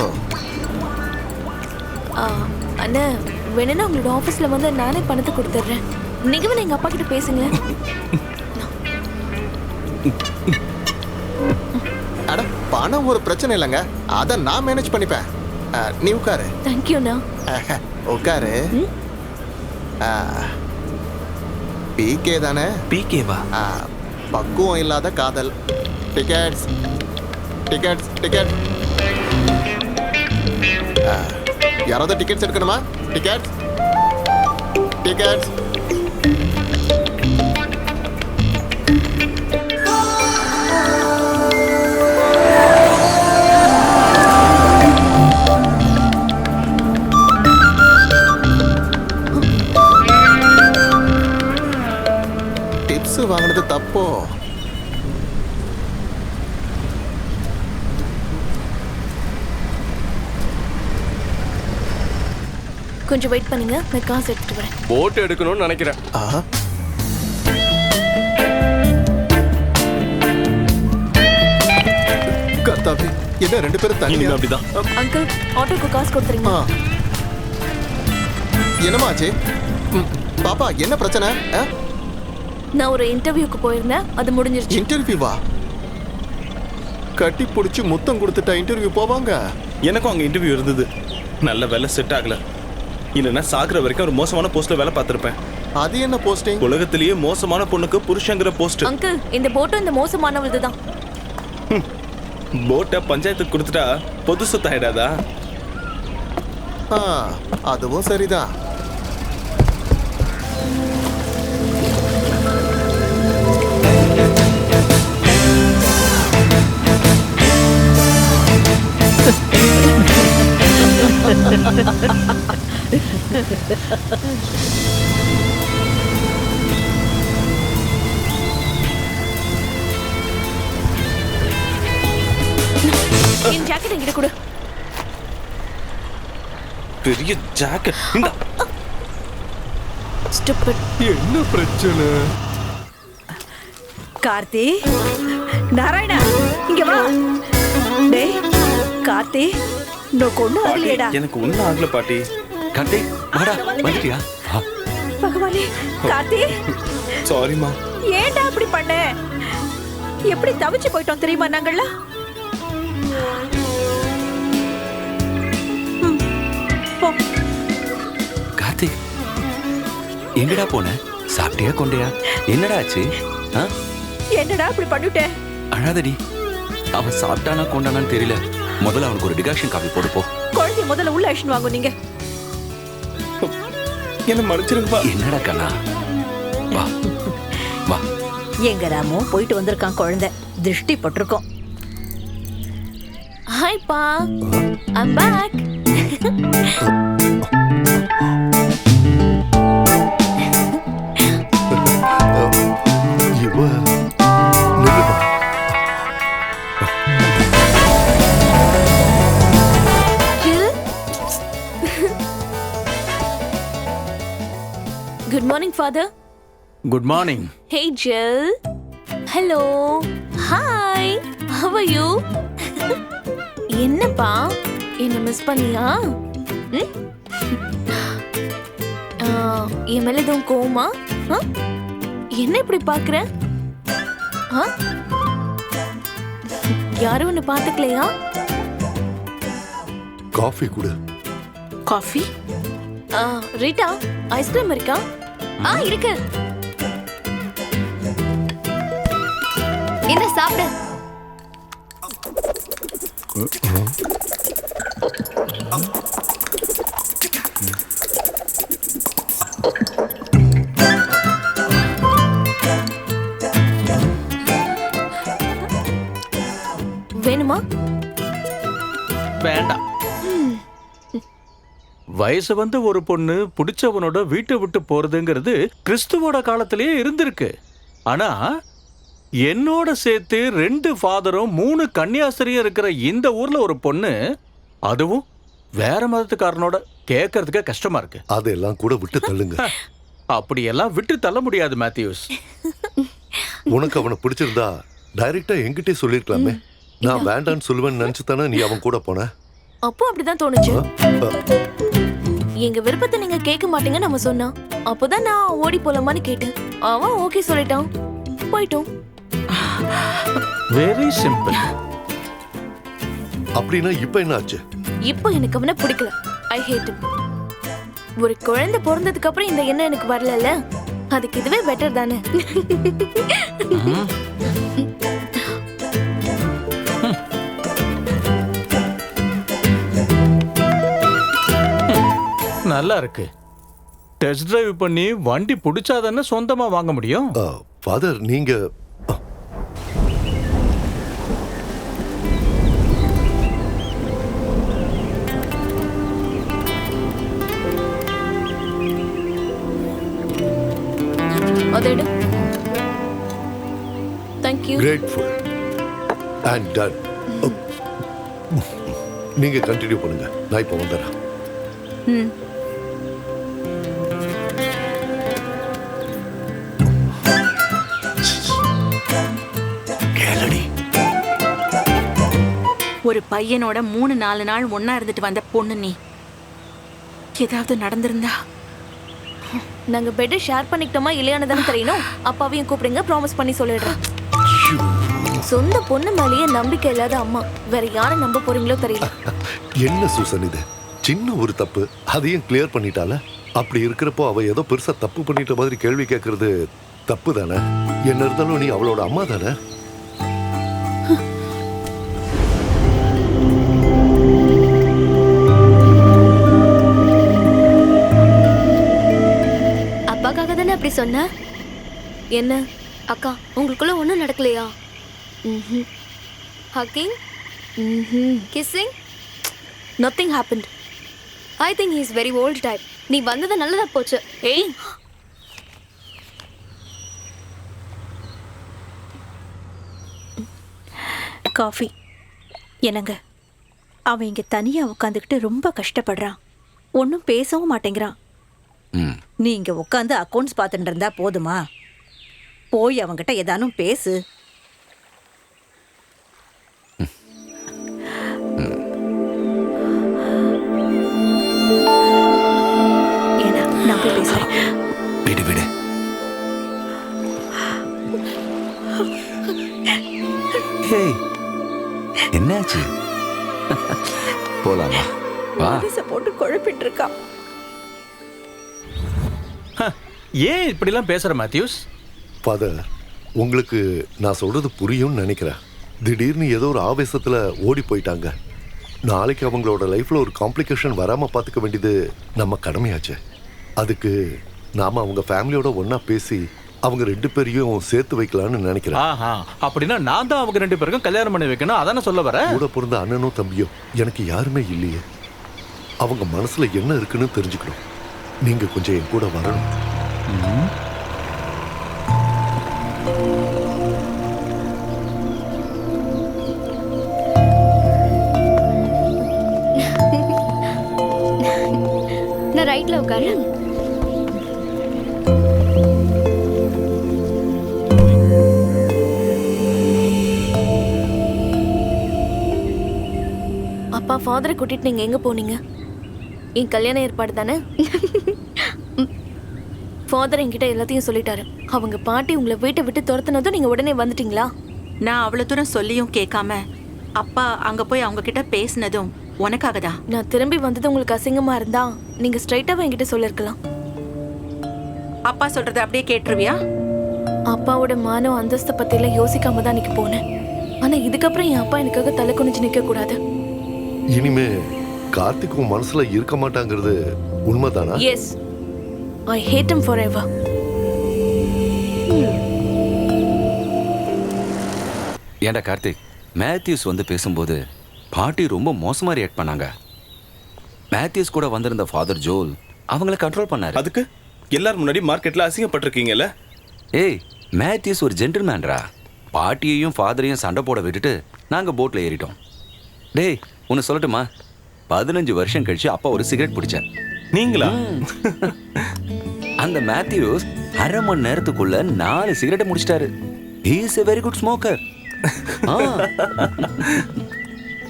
அண்ணா வேணும்னா உங்களோட ஆஃபீஸ்ல வந்து நானே பணத்தை கொடுத்துட்றேன். நீங்க வேணா எங்க அப்பா கிட்ட பேசுங்க. அட பணம் ஒரு பிரச்சனை இல்லைங்க, அதை நான் மேனேஜ் பண்ணிப்பேன். நீ உட்காரு. தேங்க்யூண்ணா. உட்காரு. பிகே தானே? பிகேவா? பக்குவம் இல்லாத காதல். Tickets tickets ticket. யாராவது டிக்கெட்ஸ் எடுக்கணுமா? Tickets tickets. டிப்ஸ் வாங்கினது தப்போ? கொஞ்சம் வெயிட் பண்ணுங்க, நான் காசு எடுத்துட்டு வரேன். போட் எடுக்கணும்னு நினைக்கிறேன். என்ன 2 பேரும் இனிமே தனியா? அப்படிதான். அங்கிள் ஆட்டோக்கு காசு கொடுத்துறீங்க. ஆ. என்னம்மா ஆச்சு? பாப்பா என்ன பிரச்சனை? நான் ஒரு இன்டர்வியூக்கு போயிருந்தேன், அது முடிஞ்சிருச்சு. இன்டர்வியூவா? கட்டி பிடிச்சி முத்தம் கொடுத்துட்டா இன்டர்வியூ போவாங்க? எனக்கும் அங்க இன்டர்வியூ இருந்தது. நல்ல வேலை செட் ஆகல. இல்லைன்னா சாகுற வரைக்கும் ஒரு மோசமான போஸ்ட்ல வேலை பார்த்திருப்பேன். அது என்ன போஸ்டிங்? உலகத்திலேயே மோசமான பொண்ணுக்கு புருஷங்கிற போஸ்ட். அங்கிள் இந்த போட்டும் இந்த மோசமானவளது தான். போட்டை பஞ்சாயத்துக்கு கொடுத்துட்டா பொது சொத்து ஆயிடாதா? அதுவும் சரிதான். என் ஜாக்கெட் என்கிட்ட கொடு. பெரிய ஜாக்கெட். இந்த Stupid. என்ன பிரச்சனை? கார்த்தி, நாராயணா இங்க வா. டேய் கார்த்தி, நோக்கு ஒண்ணும் ஆகலையேடா. எனக்கு ஒண்ணும் ஆகல பாட்டி. கார்த்திக் வாடா, வந்துட்டியா? பகவானே, கார்த்தி சாரிமா. ஏன்டா அப்படி பண்ண? எப்படி தவிச்சு போயிட்டோம் தெரியுமா நாங்கள்ல? கார்த்திக் எங்கடா போன? சாப்பிட்டியா கொண்டையா? என்னடா ஆச்சு? என்னடா அப்படி பண்ணிட்டே? அழாதடி. அவன் சாப்பிட்டானா கொண்டானான்னு தெரியல. முதல்ல அவனுக்கு ஒரு டிகாஷன் காஃபி போடு போ. குழந்தை முதல்ல உள்ள ஆக்ஷன் வாங்கும் நீங்க. என்ன மன்னிச்சிருங்கப்பா. என்னடா கண்ணா, வா வா. எங்க ராமோ போயிட்டு வந்திருக்கான் குழந்தை. திருஷ்டி பட்டிருக்கோம். Hi pa, I'm back. இவ நில்லுமா. Jill. Good morning, father. Good morning. Hey, Jill. Hello. Hi. How are you? என்னப்பா என்ன மிஸ் பண்ணியா? என் மேல எதுவும் கோவமா? என்ன இப்படி பாக்குற? யாரும் ஒன்னு பாத்துக்கலையா? காஃபி குடு. காஃபி? ரீட்டா ஐஸ்கிரீம் இருக்கா? இருக்கு. என்ன சாப்பிடு. வேணுமா? வேண்டாம். வயசு வந்து ஒரு பொண்ணு பிடிச்சவனோட வீட்டை விட்டு போறதுங்கிறது கிறிஸ்துவோட காலத்திலேயே இருந்திருக்கு. ஆனா என்னோட சேர்த்து 2 ஃபாதரும் 3 கன்னியாஸ்திரியும் இருக்கிற இந்த ஊர்ல ஒரு பொண்ணு, அதுவும் வேற மதத்துக்காரனோட, கேட்கறதுக்கு கஷ்டமா இருக்கு. அதெல்லாம் கூட விட்டு தள்ளுங்க. அப்படியெல்லாம் விட்டு தள்ள முடியாது மேத்யூஸ். உனக்கு அவனை பிடிச்சிருந்தா டைரக்டா என்கிட்டே சொல்லிருக்கலாமே. நான் வேண்டான்னு சொல்லுவேன்னு நினைச்சு தானே நீ அவன் கூட போன. அப்போ அப்படிதான் தோணுச்சு. எங்க விருப்பத்தை நீங்க கேட்க மாட்டீங்க நம்ம சொன்னா. அப்போதான் நான் ஓடி போலாமான்னு கேட்டேன். அவன் ஓகே சொல்லிட்டான், போயிட்டோம். Very simple. அப்படின்னா இப்ப என்ன ஆச்சு? இப்போ எனக்கு அவனை பிடிக்கல. ஐ ஹேட் him. ஒரு குழந்தை பிறந்ததுக்கு அப்புறம் இந்த எண்ணம் எனக்கு வரலல்ல, அதுக்கு இதுவே பெட்டர் தானே. நல்லா இருக்கு. டெஸ்ட் டிரைவ் பண்ணி வண்டி பிடிச்சாதானே சொந்தமா வாங்க முடியும். ஃபாதர் நீங்க அதேடு. Thank you. grateful and done. நீங்க கண்டினியூ பண்ணுங்க, நான் இப்ப வந்துடுறேன். கேளடி. ஒரு பையனோட 3-4 நாள் ஒண்ணா இருந்துட்டு வந்த பொண்ணு நீ. ஏதாவது நடந்திருந்தா? நாங்க பெட் ஷேர் பண்ணிக்கிட்டோமா இல்லையான்னு தானே தெரியணும். அப்பாவையும் கூப்பிடுங்க, ப்ராமிஸ் பண்ணி சொல்லிடுறேன். சொந்த பொண்ணு மேலேயே நம்பிக்கை இல்லாத அம்மா வேற யாரை நம்ப போறீங்களோ தெரியல. என்ன சூசன் இது? சின்ன ஒரு தப்பு அதையும் கிளியர் பண்ணிட்டால. அப்படி இருக்கிறப்போ அவ ஏதோ பெருசா தப்பு பண்ணிட்ட மாதிரி கேள்வி கேட்கறது தப்பு தானே? என்ன இருந்தாலும் நீ அவளோட அம்மா தானே? அப்பாக்காக தானே அப்படி சொன்ன? என்ன அக்கா உங்களுக்குள்ள ஒன்றும் நடக்கலையா? Hugging, kissing, nothing happened. I think he is very old type. நீ வந்தது நல்லதா போச்சு. ஏய், காஃபி. என்னங்க, அவன் இங்க தனியா உட்காந்துக்கிட்டு ரொம்ப கஷ்டப்படுறான். ஒன்றும் பேசவும் மாட்டேங்கிறான். ம் நீ இங்க உட்காந்து அக்கௌண்ட்ஸ் பார்த்துட்டு இருந்தா போதுமா? போய் அவங்கிட்ட ஏதானும் பேசு. ஏன்னா நான் போய் பேசுறேன். விடு விடு. ஹேய், என்னாச்சு? போலாமா? வா. மனசை போட்டு குழப்பிட்டு இருக்கான். ஏன் இப்படிலாம் பேசுற மேத்யூஸ்? ஃபாதர், உங்களுக்கு நான் சொல்றது புரியும்னு நினைக்கிறேன். திடீர்னு ஏதோ ஒரு ஆவேசத்துல ஓடி போயிட்டாங்க. நாளைக்கு அவங்களோட லைஃப்ல ஒரு காம்ப்ளிகேஷன் வராம பாத்துக்க வேண்டியது நம்ம கடமையாச்சு. அதுக்கு நாம அவங்க ஃபேமிலியோட ஒண்ணா பேசி அவங்க 2 பேரையும் சேர்த்து வைக்கலாம்னு நினைக்கிறேன். ஆஹா, அப்படின்னா நான் தான் அவங்க 2 பேருக்கும் கல்யாணம் பண்ணி வைக்கணும், அதானே சொல்ல வர? கூட பிறந்த அண்ணனோ தம்பியோ எனக்கு யாருமே இல்லையே. அவங்க மனசுல என்ன இருக்குன்னு தெரிஞ்சுக்கணும். நீங்க கொஞ்சம் என் கூட வரணும். நான் ரைட்ல உட்காரு. அப்பா ஃபாதரை கூட்டிட்டு நீங்க எங்க போனீங்க? என் கல்யாண ஏற்பாடு தானே? ஃபாதர் என்கிட்ட எல்லாத்தையும் சொல்லிட்டாரு. அவங்க பாட்டி உங்களை வீட்டை விட்டு துரத்துனதும் நீங்க உடனே வந்துட்டீங்களா? நான் அவ்வளவு தூரம் சொல்லியும் கேட்காம அப்பா அங்க போய் அவங்க கிட்ட பேசினதும் உனக்காக தான். நான் திரும்பி வந்தது உங்களுக்கு அசிங்கமா இருந்தா நீங்க ஸ்ட்ரைட்டாவே என்கிட்ட சொல்லிருக்கலாம். அப்பா சொல்றத அப்படியே கேட்டுருவியா? அப்பாவோட மானம் அந்தஸ்தை பத்தி எல்லாம் யோசிக்காம தான் இன்னைக்கு போனேன். ஆனா இதுக்கப்புறம் என் அப்பா எனக்காக தலை குனிஞ்சு நிக்க கூடாது. இனிமே கார்த்திக்கும் மனசுல இருக்க மாட்டாங்கிறது உண்மைதானா? Yes, I hate him forever. ஏண்டா கார்த்திக், மேத்யூஸ் வந்து பேசும்போது பாட்டி ரொம்ப மோசமா ரியாக்ட் பண்ணாங்க. மேத்யூஸ் கூட வந்திருந்த ஃபாதர் ஜோல் அவங்கள கண்ட்ரோல் பண்ணாரு. அதுக்கு எல்லாரும் முன்னாடி மார்க்கெட்ல அசிங்கப்பட்டிருக்கீங்கல்ல? ஏய், மேத்யூஸ் ஒரு ஜென்டில்மேன்ரா. பாட்டியையும் ஃபாதரையும் சண்டை போட விட்டுட்டு நாங்க போட்ல ஏறிட்டோம். டேய், உன்னை சொல்லட்டுமா, 15 வருஷம் கழிச்சு அப்பா ஒரு சிகரெட் பிடிச்சார். நீங்களா? அந்த மேத்யூஸ் 1/2 மணி நேரத்துக்குள்ள 4 சிகரெட்டை முடிச்சிட்டாரு. He is a very good smoker.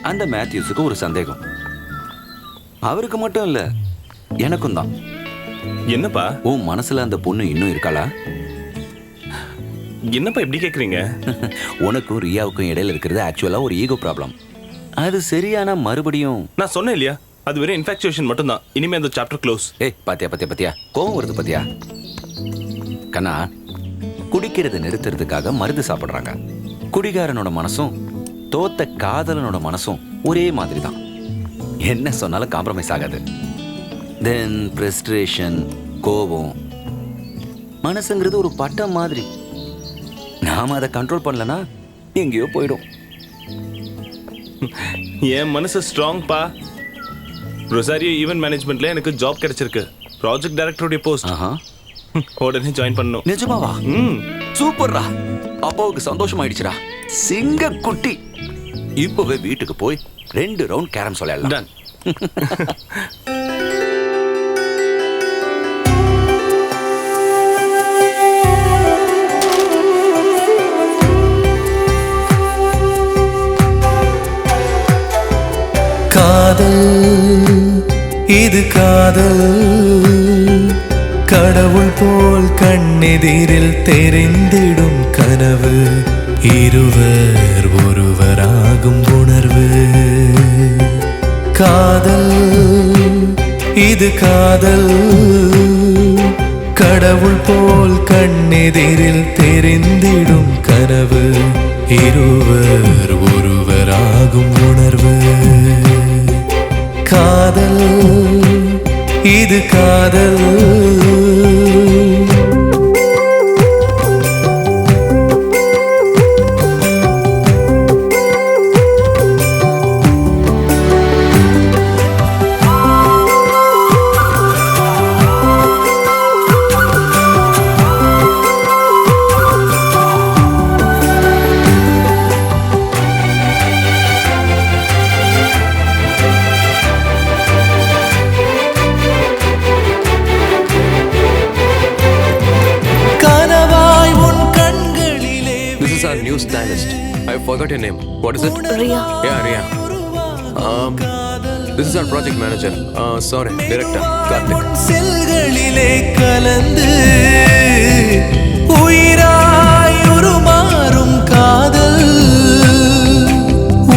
அந்த மேத்யூஸுக்கு ஒரு சந்தேகம். அவருக்கு மட்டும் இல்ல, எனக்கும் தான். என்னப்பா? உன் மனசுல அந்த பொண்ணு இன்னும் இருக்காளா? என்னப்பா இப்படி கேக்குறீங்க? உனக்கும் ரியாவுக்கும் இடையில இருக்கிறது ஆக்சுவலா ஒரு ஈகோ ப்ராப்ளம். அது சரியான மறுபடியும் நான் சொன்னேன் இல்லையா, அது வெறும் இன்ஃபாக்சுவேஷன் மட்டும் தான். இனிமே அந்த சாப்டர் க்ளோஸ். ஏய், பாத்தியா பாத்தியா பாத்தியா, கோவம் வருது பாத்தியா? கண்ணா, குடிக்கிறத நிறுத்துறதுக்காக மருந்து சாப்பிடுறாங்க. குடிகாரனோட மனசும் தோத்த காதலனோட மனசும் ஒரே மாதிரி தான். என்ன சொன்னாலும் காம்ப்ரமைஸ் ஆகாது. தென் ஃப்ரஸ்ட்ரேஷன், கோபம், மனசுங்கிறது ஒரு பட்டம் மாதிரி. நாம அதை கண்ட்ரோல் பண்ணலனா எங்கேயோ போயிடும். என் மனசு ஸ்ட்ராங் பா. ரொசாரியோ ஈவென்ட் மேனேஜ்மெண்ட்ல எனக்கு ஜாப் கிடைச்சிருக்கு. ப்ராஜெக்ட் டைரக்டருடைய போஸ்ட். உடனே ஜாயின் பண்ணணும். நிஜமாவா? சூப்பர்ரா. அப்பாவுக்கு சந்தோஷம் ஆயிடுச்சுடா. சிங்க குட்டி. இப்பவே வீட்டுக்கு போய் 2 ரவுண்ட் கேரம் சொல்லலாம். காதல் இது காதல் கடவுள் போல் கண்ணெதிரில் தெரிந்திடும் கனவு இருவர் ஒருவராகும் உணர்வு காதல் இது காதல் கடவுள் போல் கண்ணெதிரில் தெரிந்திடும் கனவு இருவர் ஒருவராகும் உணர்வு காதல் இது காதல் New stylist. I forgot your name. What is it? Riya. Yeah, Riya. This is our project manager. Sorry, director. Karthik. செல்களிலே கலந்து உயிராய் உருமாறும் காதல்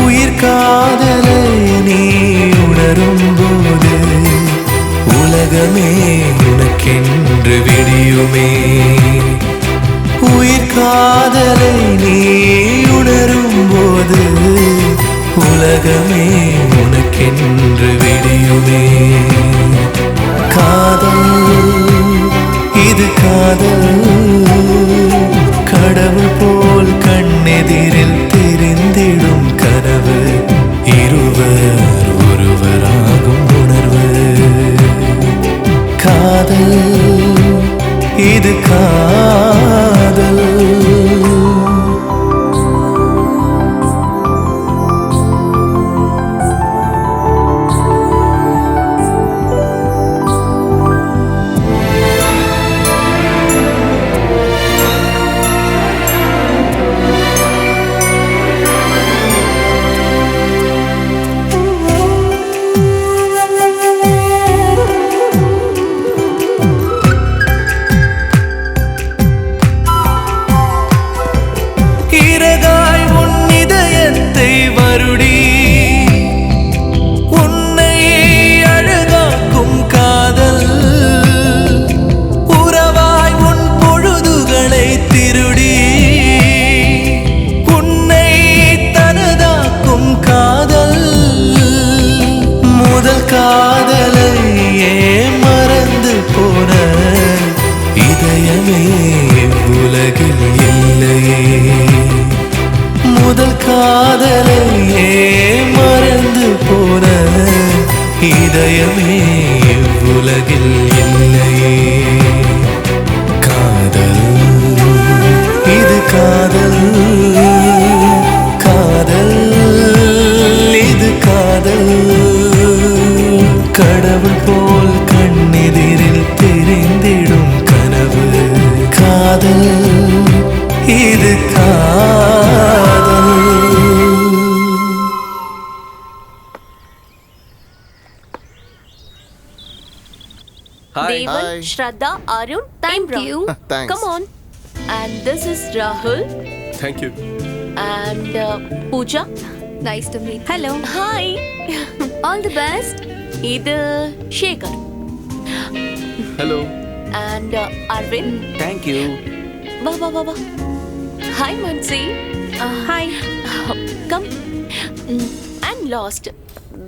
உயிர் காதலை நீ உணரும் போது உலகமே உனக்கென்று விடியுமே உயிர் காதலை நீ உணரும் போது உலகமே உனக்கென்று விடியுமே காதல் இது காதல் கடவுள் போல் கண்ணெதிரில் தெரிந்திடும் கனவு இருவர் ஒருவராகும் உணர்வு காதல் இது காதல் காதலையே மறந்து போன இதயமே உலகில் இல்லையே முதல் காதலையே மறந்து போன இதயமே உலகில் இல்லையே காதல் இது காதல் காதல் இது காதல் கடவுள் போல் கண்ணெதிரில் தெரிந்திடும் கனவு காதல் இது காதல் Devan, Hi. Shraddha, Arun, Thank Imran. you. Thanks. Come on. And this is Rahul Thank you. and Pooja. Nice to meet you. Hello Hi. All the best. இது Shekhar Hello. and Arvind. Thank you Va va va va. Hi Mansi. Hi Come. And lost.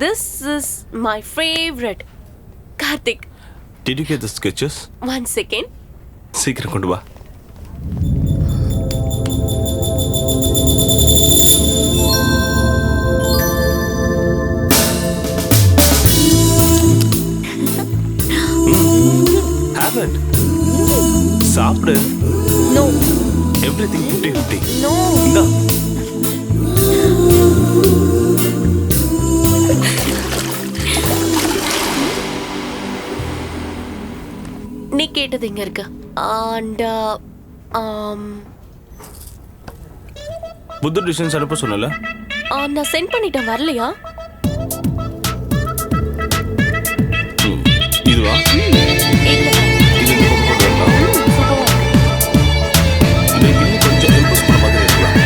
This is my favorite. Karthik. Did you get the sketches? 1 second. சீக்கிரம் கொண்டு வா. Have it. சாப்பிடு. No. Everything 50-50. No. இந்தா. நீ கேட்டது இங்க இருக்கு. And புது டிசைன்ஸ் அனுப்ப சொன்னல. நான் சென்ட் பண்ணிட்டேன் வரலையா? ஓகேவா? கேக்குதா? இது இந்த பக்கம் கொண்டு வரலாம். சூப்பரா இருக்கு. இதை இன்னும் கொஞ்சம் இம்போஸ் பண்ண மாதிரி இருக்கலாம்.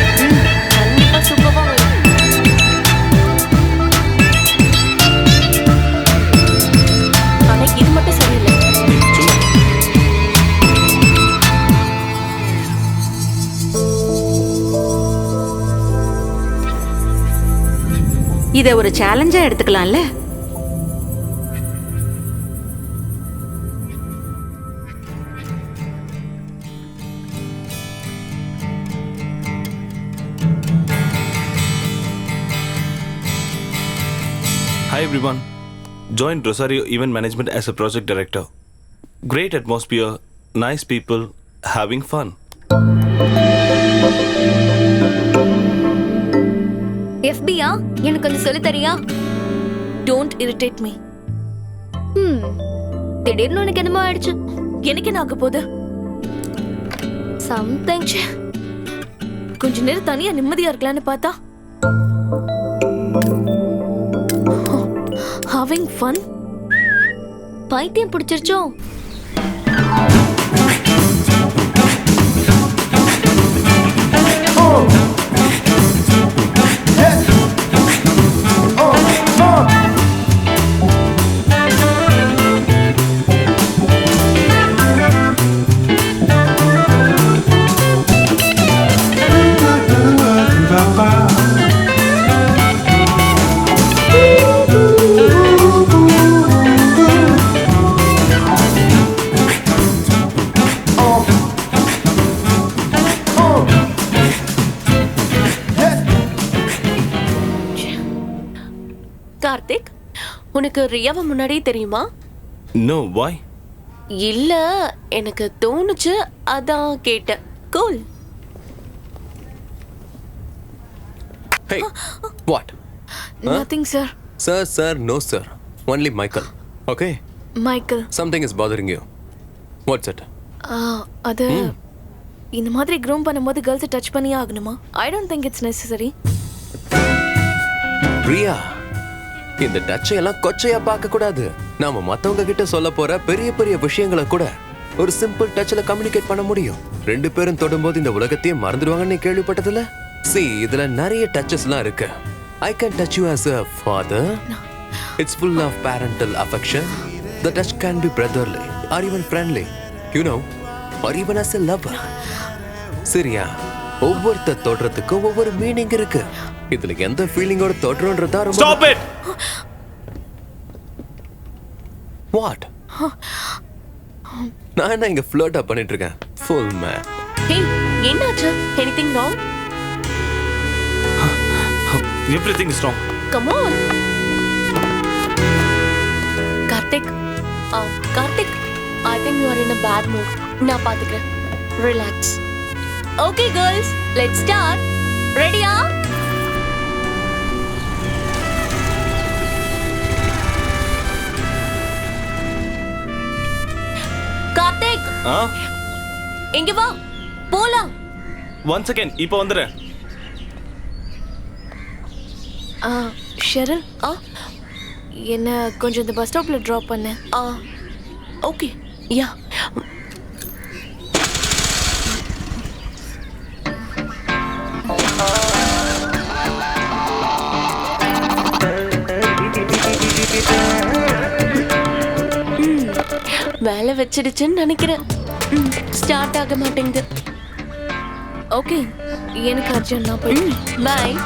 கண்டிப்பா சூப்பரா வரும். ஆனா இது மட்டும் சரியில்லை. சும்மா இதை ஒரு சேலஞ்சா எடுத்துக்கலாம்ல. Hi everyone. Joined Rosario Event Management as a project director. Great atmosphere, nice people, having fun. எஃபியா எனக்கு கொஞ்சம் சொல்லி தரியா? Don't irritate me. திடீர்னு உனக்கு என்னமோ ஆயிடுச்சு. எனக்கு என்ன ஆக போகுது? சம்திங். கொஞ்ச நேரம் தனியா நிம்மதியா இருக்கலாம்னு பார்த்தா having fun. பைத்தியம் பிடிச்சிருச்சோ? கார்த்திக், உனக்கு ரியாவை முன்னாடியே தெரியுமா? No, why? இல்ல, எனக்கு தோணுச்சு, அதான் கேட்டேன். Cool. Hey, what? Nothing sir. Sir, no sir. Only Michael. Okay? Michael. Something is bothering you. What's it? அது இந்த மாதிரி க்ரூம் பண்ணும்போது கேர்ள்ஸை டச் பண்ணியே ஆகணுமா? I don't think it's necessary. Priya, இந்த டச்சை எல்லாம் கொச்சையா பார்க்க கூடாது. நாம மத்தவங்க கிட்ட சொல்ல போற பெரிய பெரிய விஷயங்களை கூட ஒரு சிம்பிள் டச்ல கம்யூனிகேட் பண்ண முடியும். ரெண்டு பேரும் தொடும்போது இந்த உலகத்தையே மறந்துடுவாங்கன்னு கேள்விப்பட்டதில்ல? See, இதுல நிறைய டச்சஸ்லாம் இருக்கு. I can touch you as a father. It's full of parental affection. The touch can be brotherly or even friendly, you know, or even as a lover. சரியா? ஒவ்வொருத்த தொடுறதுக்கும் ஒவ்வொரு மீனிங் இருக்கு. இதுல எந்த ஃபீலிங்கோட தொடுறோன்றதா ரொம்ப. Stop it! What? நான் என்ன இங்க ஃப்ளர்ட்டா பண்ணிட்டு இருக்கேன்? Full man. ஹே, என்னாச்சு? Anything wrong? Everything is wrong. Come on. Karthik, I think you are in a bad mood. நான் பாத்துக்கிறேன். Relax. Okay girls, let's start. Ready? Karthik, இங்க வா, போலாம். One second, இப்போ வந்துறேன். ஷெரில், என்ன கொஞ்சம் இந்த பஸ் ஸ்டாப்ல ட்ராப் பண்ணு. ஓகே, யா. வேலை வச்சிடுச்சுன்னு நினைக்கிறேன். ஸ்டார்ட் ஆக மாட்டேங்குது. ஓகே, எனக்கு அர்ஜென்ட், நான் போய் பாய்.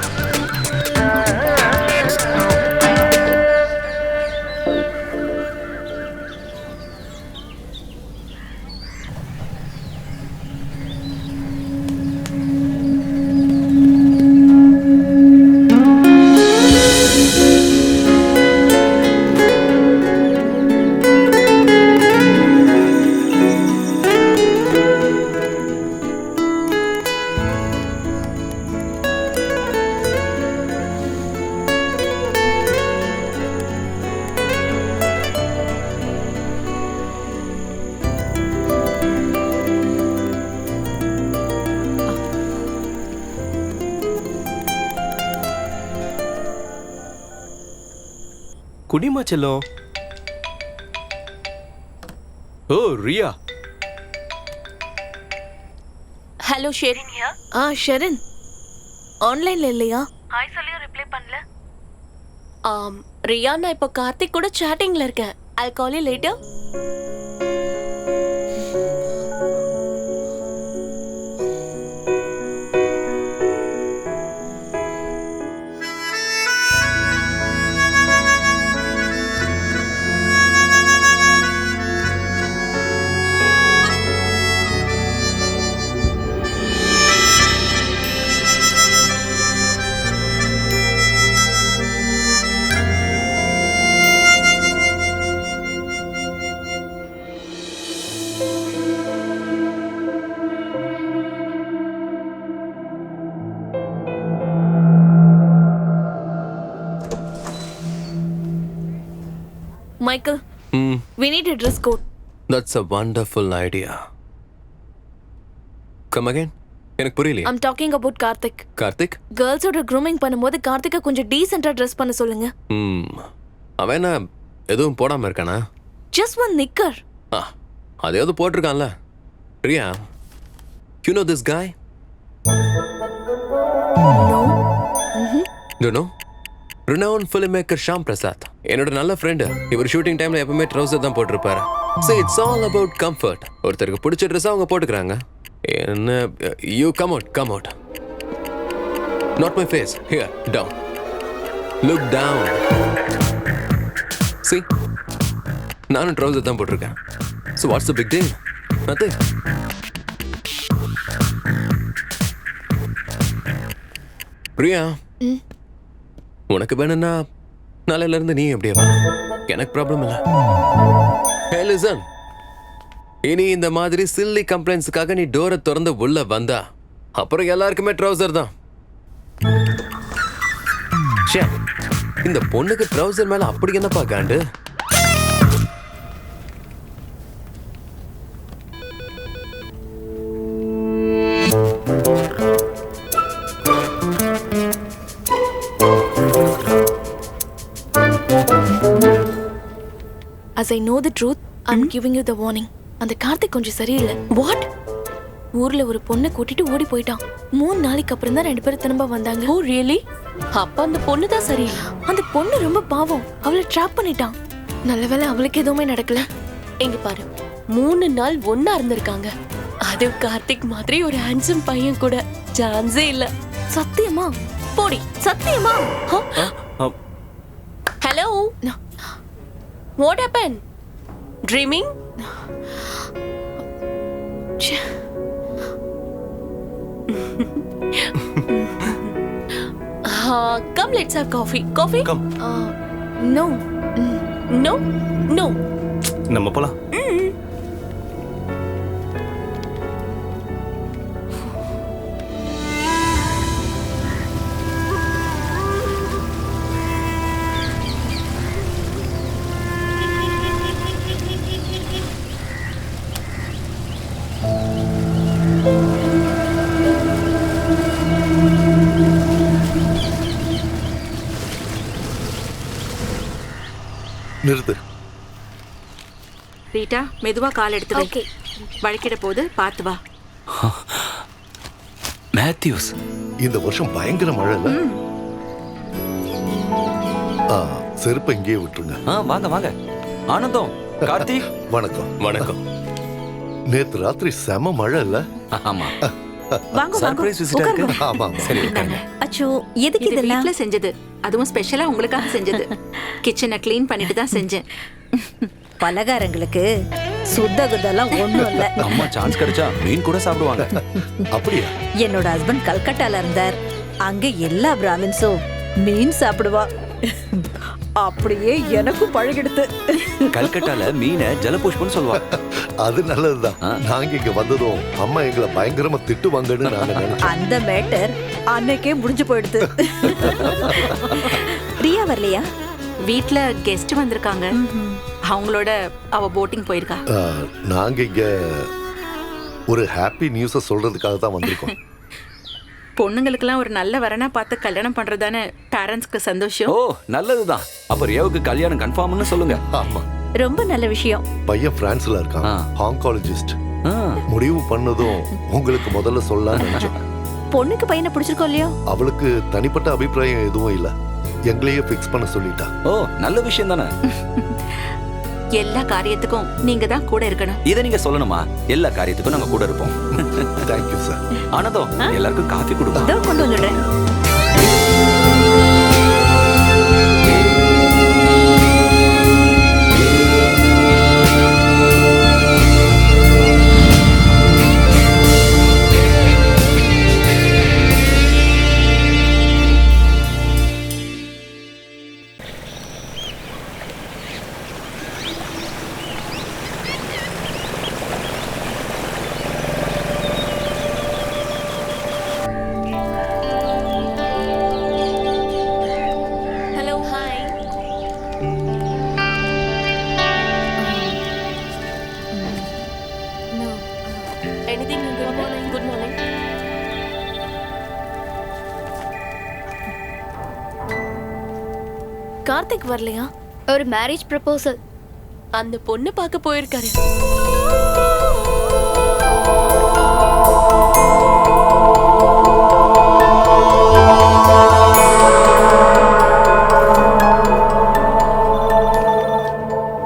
குடிமா செல்லம். ஓ ரியா. ஹலோ ஷெரின். ஷெரின் ஆன்லைன்ல இல்லையா? ஹாய் சொல்லியும் ரிப்ளை பண்ணல. ரியா, நான் இப்போ கார்த்திக் கூட சாட்டிங்ல இருக்கேன். I'll call you later. Michael, we need a dress code. That's a wonderful idea. Come again? எனக்கு புரியலையே. I'm talking about Karthik. Karthik? கேர்ள்ஸோட grooming பண்ணும்போது கார்த்திகை கொஞ்சம் டீசென்ட்டா ட்ரெஸ் பண்ண சொல்லுங்க. அவன் என்ன எதுவும் போடாம இருக்கானா? Just one knicker. அதையாவது போட்டிருக்கான்ல. Riya, you know this guy? No. Do you know? Renowned filmmaker Shyam Prasad. என்னோட நல்ல ஃப்ரெண்டு. இவர் ஷூட்டிங் டைம்ல எப்பவுமே ட்ரவுசர் தான் போட்டிருப்பாரு. So it's all about comfort. ஒருத்தருக்கு பிடிச்ச ட்ரெஸ் அவங்க போட்டுக்கிறாங்க. என்ன you come out. Not my face. Here, down. Look down. See? நானும் ட்ரவுசர் தான் போட்டிருக்கேன். So what's the big deal? Nothing. Priya, உனக்கு வேணும்னா நாளையில இருந்து நீ எப்படியே வா. எனக்கு ப்ராப்ளம் இல்லை. Hey, listen. இனி இந்த மாதிரி சில்லி கம்ப்ளைண்ட்ஸுக்காக நீ டோரை திறந்து உள்ள வந்தா அப்புறம் எல்லாருக்குமே ட்ரவுசர் தான். இந்த பொண்ணுக்கு ட்ரவுசர் மேல அப்படி என்னப்பா காண்டு? As I know the truth, I'm giving you the warning. அந்த கார்த்திக் கொஞ்சம் சரியில்லை. What? ஊர்ல ஒரு பொண்ணை கூட்டிட்டு ஓடி போயிட்டான். 3 நாளைக்கு அப்புறம் தான் 2 பேரும் திரும்ப வந்தாங்க. Oh really? அப்ப அந்த பொண்ணு தான் சரியில்லை. அந்த பொண்ணு ரொம்ப பாவம். அவளை ட்ராப் பண்ணிட்டான். நல்லவேளை அவளுக்கு எதுவுமே நடக்கல. எங்க பாரு, 3 நாள் ஒண்ணா இருந்திருக்காங்க. அது கார்த்திக் மாதிரி ஒரு ஹேண்ட்ஸம் பையன் கூட சான்ஸே இல்ல. சத்தியமா? போடி, சத்தியமா? Hello, what happened? Dreaming? Come, let's have coffee. Coffee? Come. No. No? No. நம்ம போலாம். நிறுத்து. ரீட்டா, மெதுவா கால் எடுத்து வை. Okay. வழுக்கிட போது பார்த்து வா. மேத்யூஸ், இந்த வருஷம் பயங்கர மழை இல்ல? செருப்பை இங்கேயே விட்டுருங்க. வாங்க வாங்க. ஆனந்தம், கார்த்திக். வணக்கம். வணக்கம். நேத்து ராத்திரி செம மழை இல்ல? ஆமா. வாங்க சர்ப்ரைஸ் விசிட்டா இருக்கு. ஆமா ஆமா. சரி உட்காருங்க. அச்சோ, எதுக்கு இது இதெல்லாம்? வீட்ல செஞ்சது, அதுவும் ஸ்பெஷலா உங்களுக்காக செஞ்சது. கிச்சனை க்ளீன் பண்ணிட்டு தான் செஞ்சேன். பலகாரங்களுக்கு சுத்த குதெல்லாம் ஒண்ணும் இல்ல. அம்மா சான்ஸ் கிடைச்சா மீன் கூட சாப்பிடுவாங்க. அப்படியா? என்னோட ஹஸ்பண்ட் கல்கட்டால இருந்தார். அங்க எல்லா பிராமின்ஸும் மீன் சாப்பிடுவா. அப்படியே எனக்கும் பழகிடுது. கல்கட்டால மீனை ஜலபுஷ்பம்னு சொல்லுவாங்க. அது நல்லதுதான். நாங்க இங்க வந்ததும் அம்மா எங்களை பயங்கரமா திட்டுவாங்கன்னு நாங்க நினைச்சோம். அந்த மேட்டர் அன்னைக்கே முடிஞ்சு போயிடுது. பிரியா வரலையா? வீட்ல கெஸ்ட் வந்திருக்காங்க. அவங்களோட அவ போட்டிங் போயிருக்கா. நாங்க இங்க ஒரு ஹாப்பி நியூஸ சொல்றதுக்காக தான் வந்திருக்கோம். பொண்ணுங்களுக்கெல்லாம் ஒரு நல்ல வரனா பார்த்து கல்யாணம் பண்றதானே பேரண்ட்ஸ்க்கு சந்தோஷம். ஓ நல்லதுதான். அப்ப ரியாவுக்கு கல்யாணம் கன்ஃபார்ம்னு சொல்லுங்க. ஆமா. ரொம்ப நல்ல விஷயம். பையன் பிரான்ஸ்ல இருக்கான், ஆங்காலஜிஸ்ட். முடிவு பண்ணதும் உங்களுக்கு முதல்ல சொல்லலாம்னு நினைச்சோம். பொண்ணுக்கு பையனை பிடிச்சிருக்கோம் இல்லையோ? அவளுக்கு தனிப்பட்ட அபிப்பிராயம் எதுவும் இல்ல, எங்களையே ஃபிக்ஸ் பண்ண சொல்லிட்டா. ஓ, நல்ல விஷயம் தானே. எல்லா காரியத்துக்கும் நீங்க தான் கூட இருக்கணும். இதை நீங்க சொல்லணுமா? எல்லா காரியத்துக்கும் நாங்க கூட இருப்போம். Thank you sir. ஆனந்தம், எல்லாருக்கும் காஃபி கொடுப்போம். இதோ கொண்டு வந்துடுறேன். கார்த்திக் வரலையா? ஒரு மேரேஜ் ப்ரப்போசல். அந்த பொண்ணு பார்க்க போயிருக்காரு.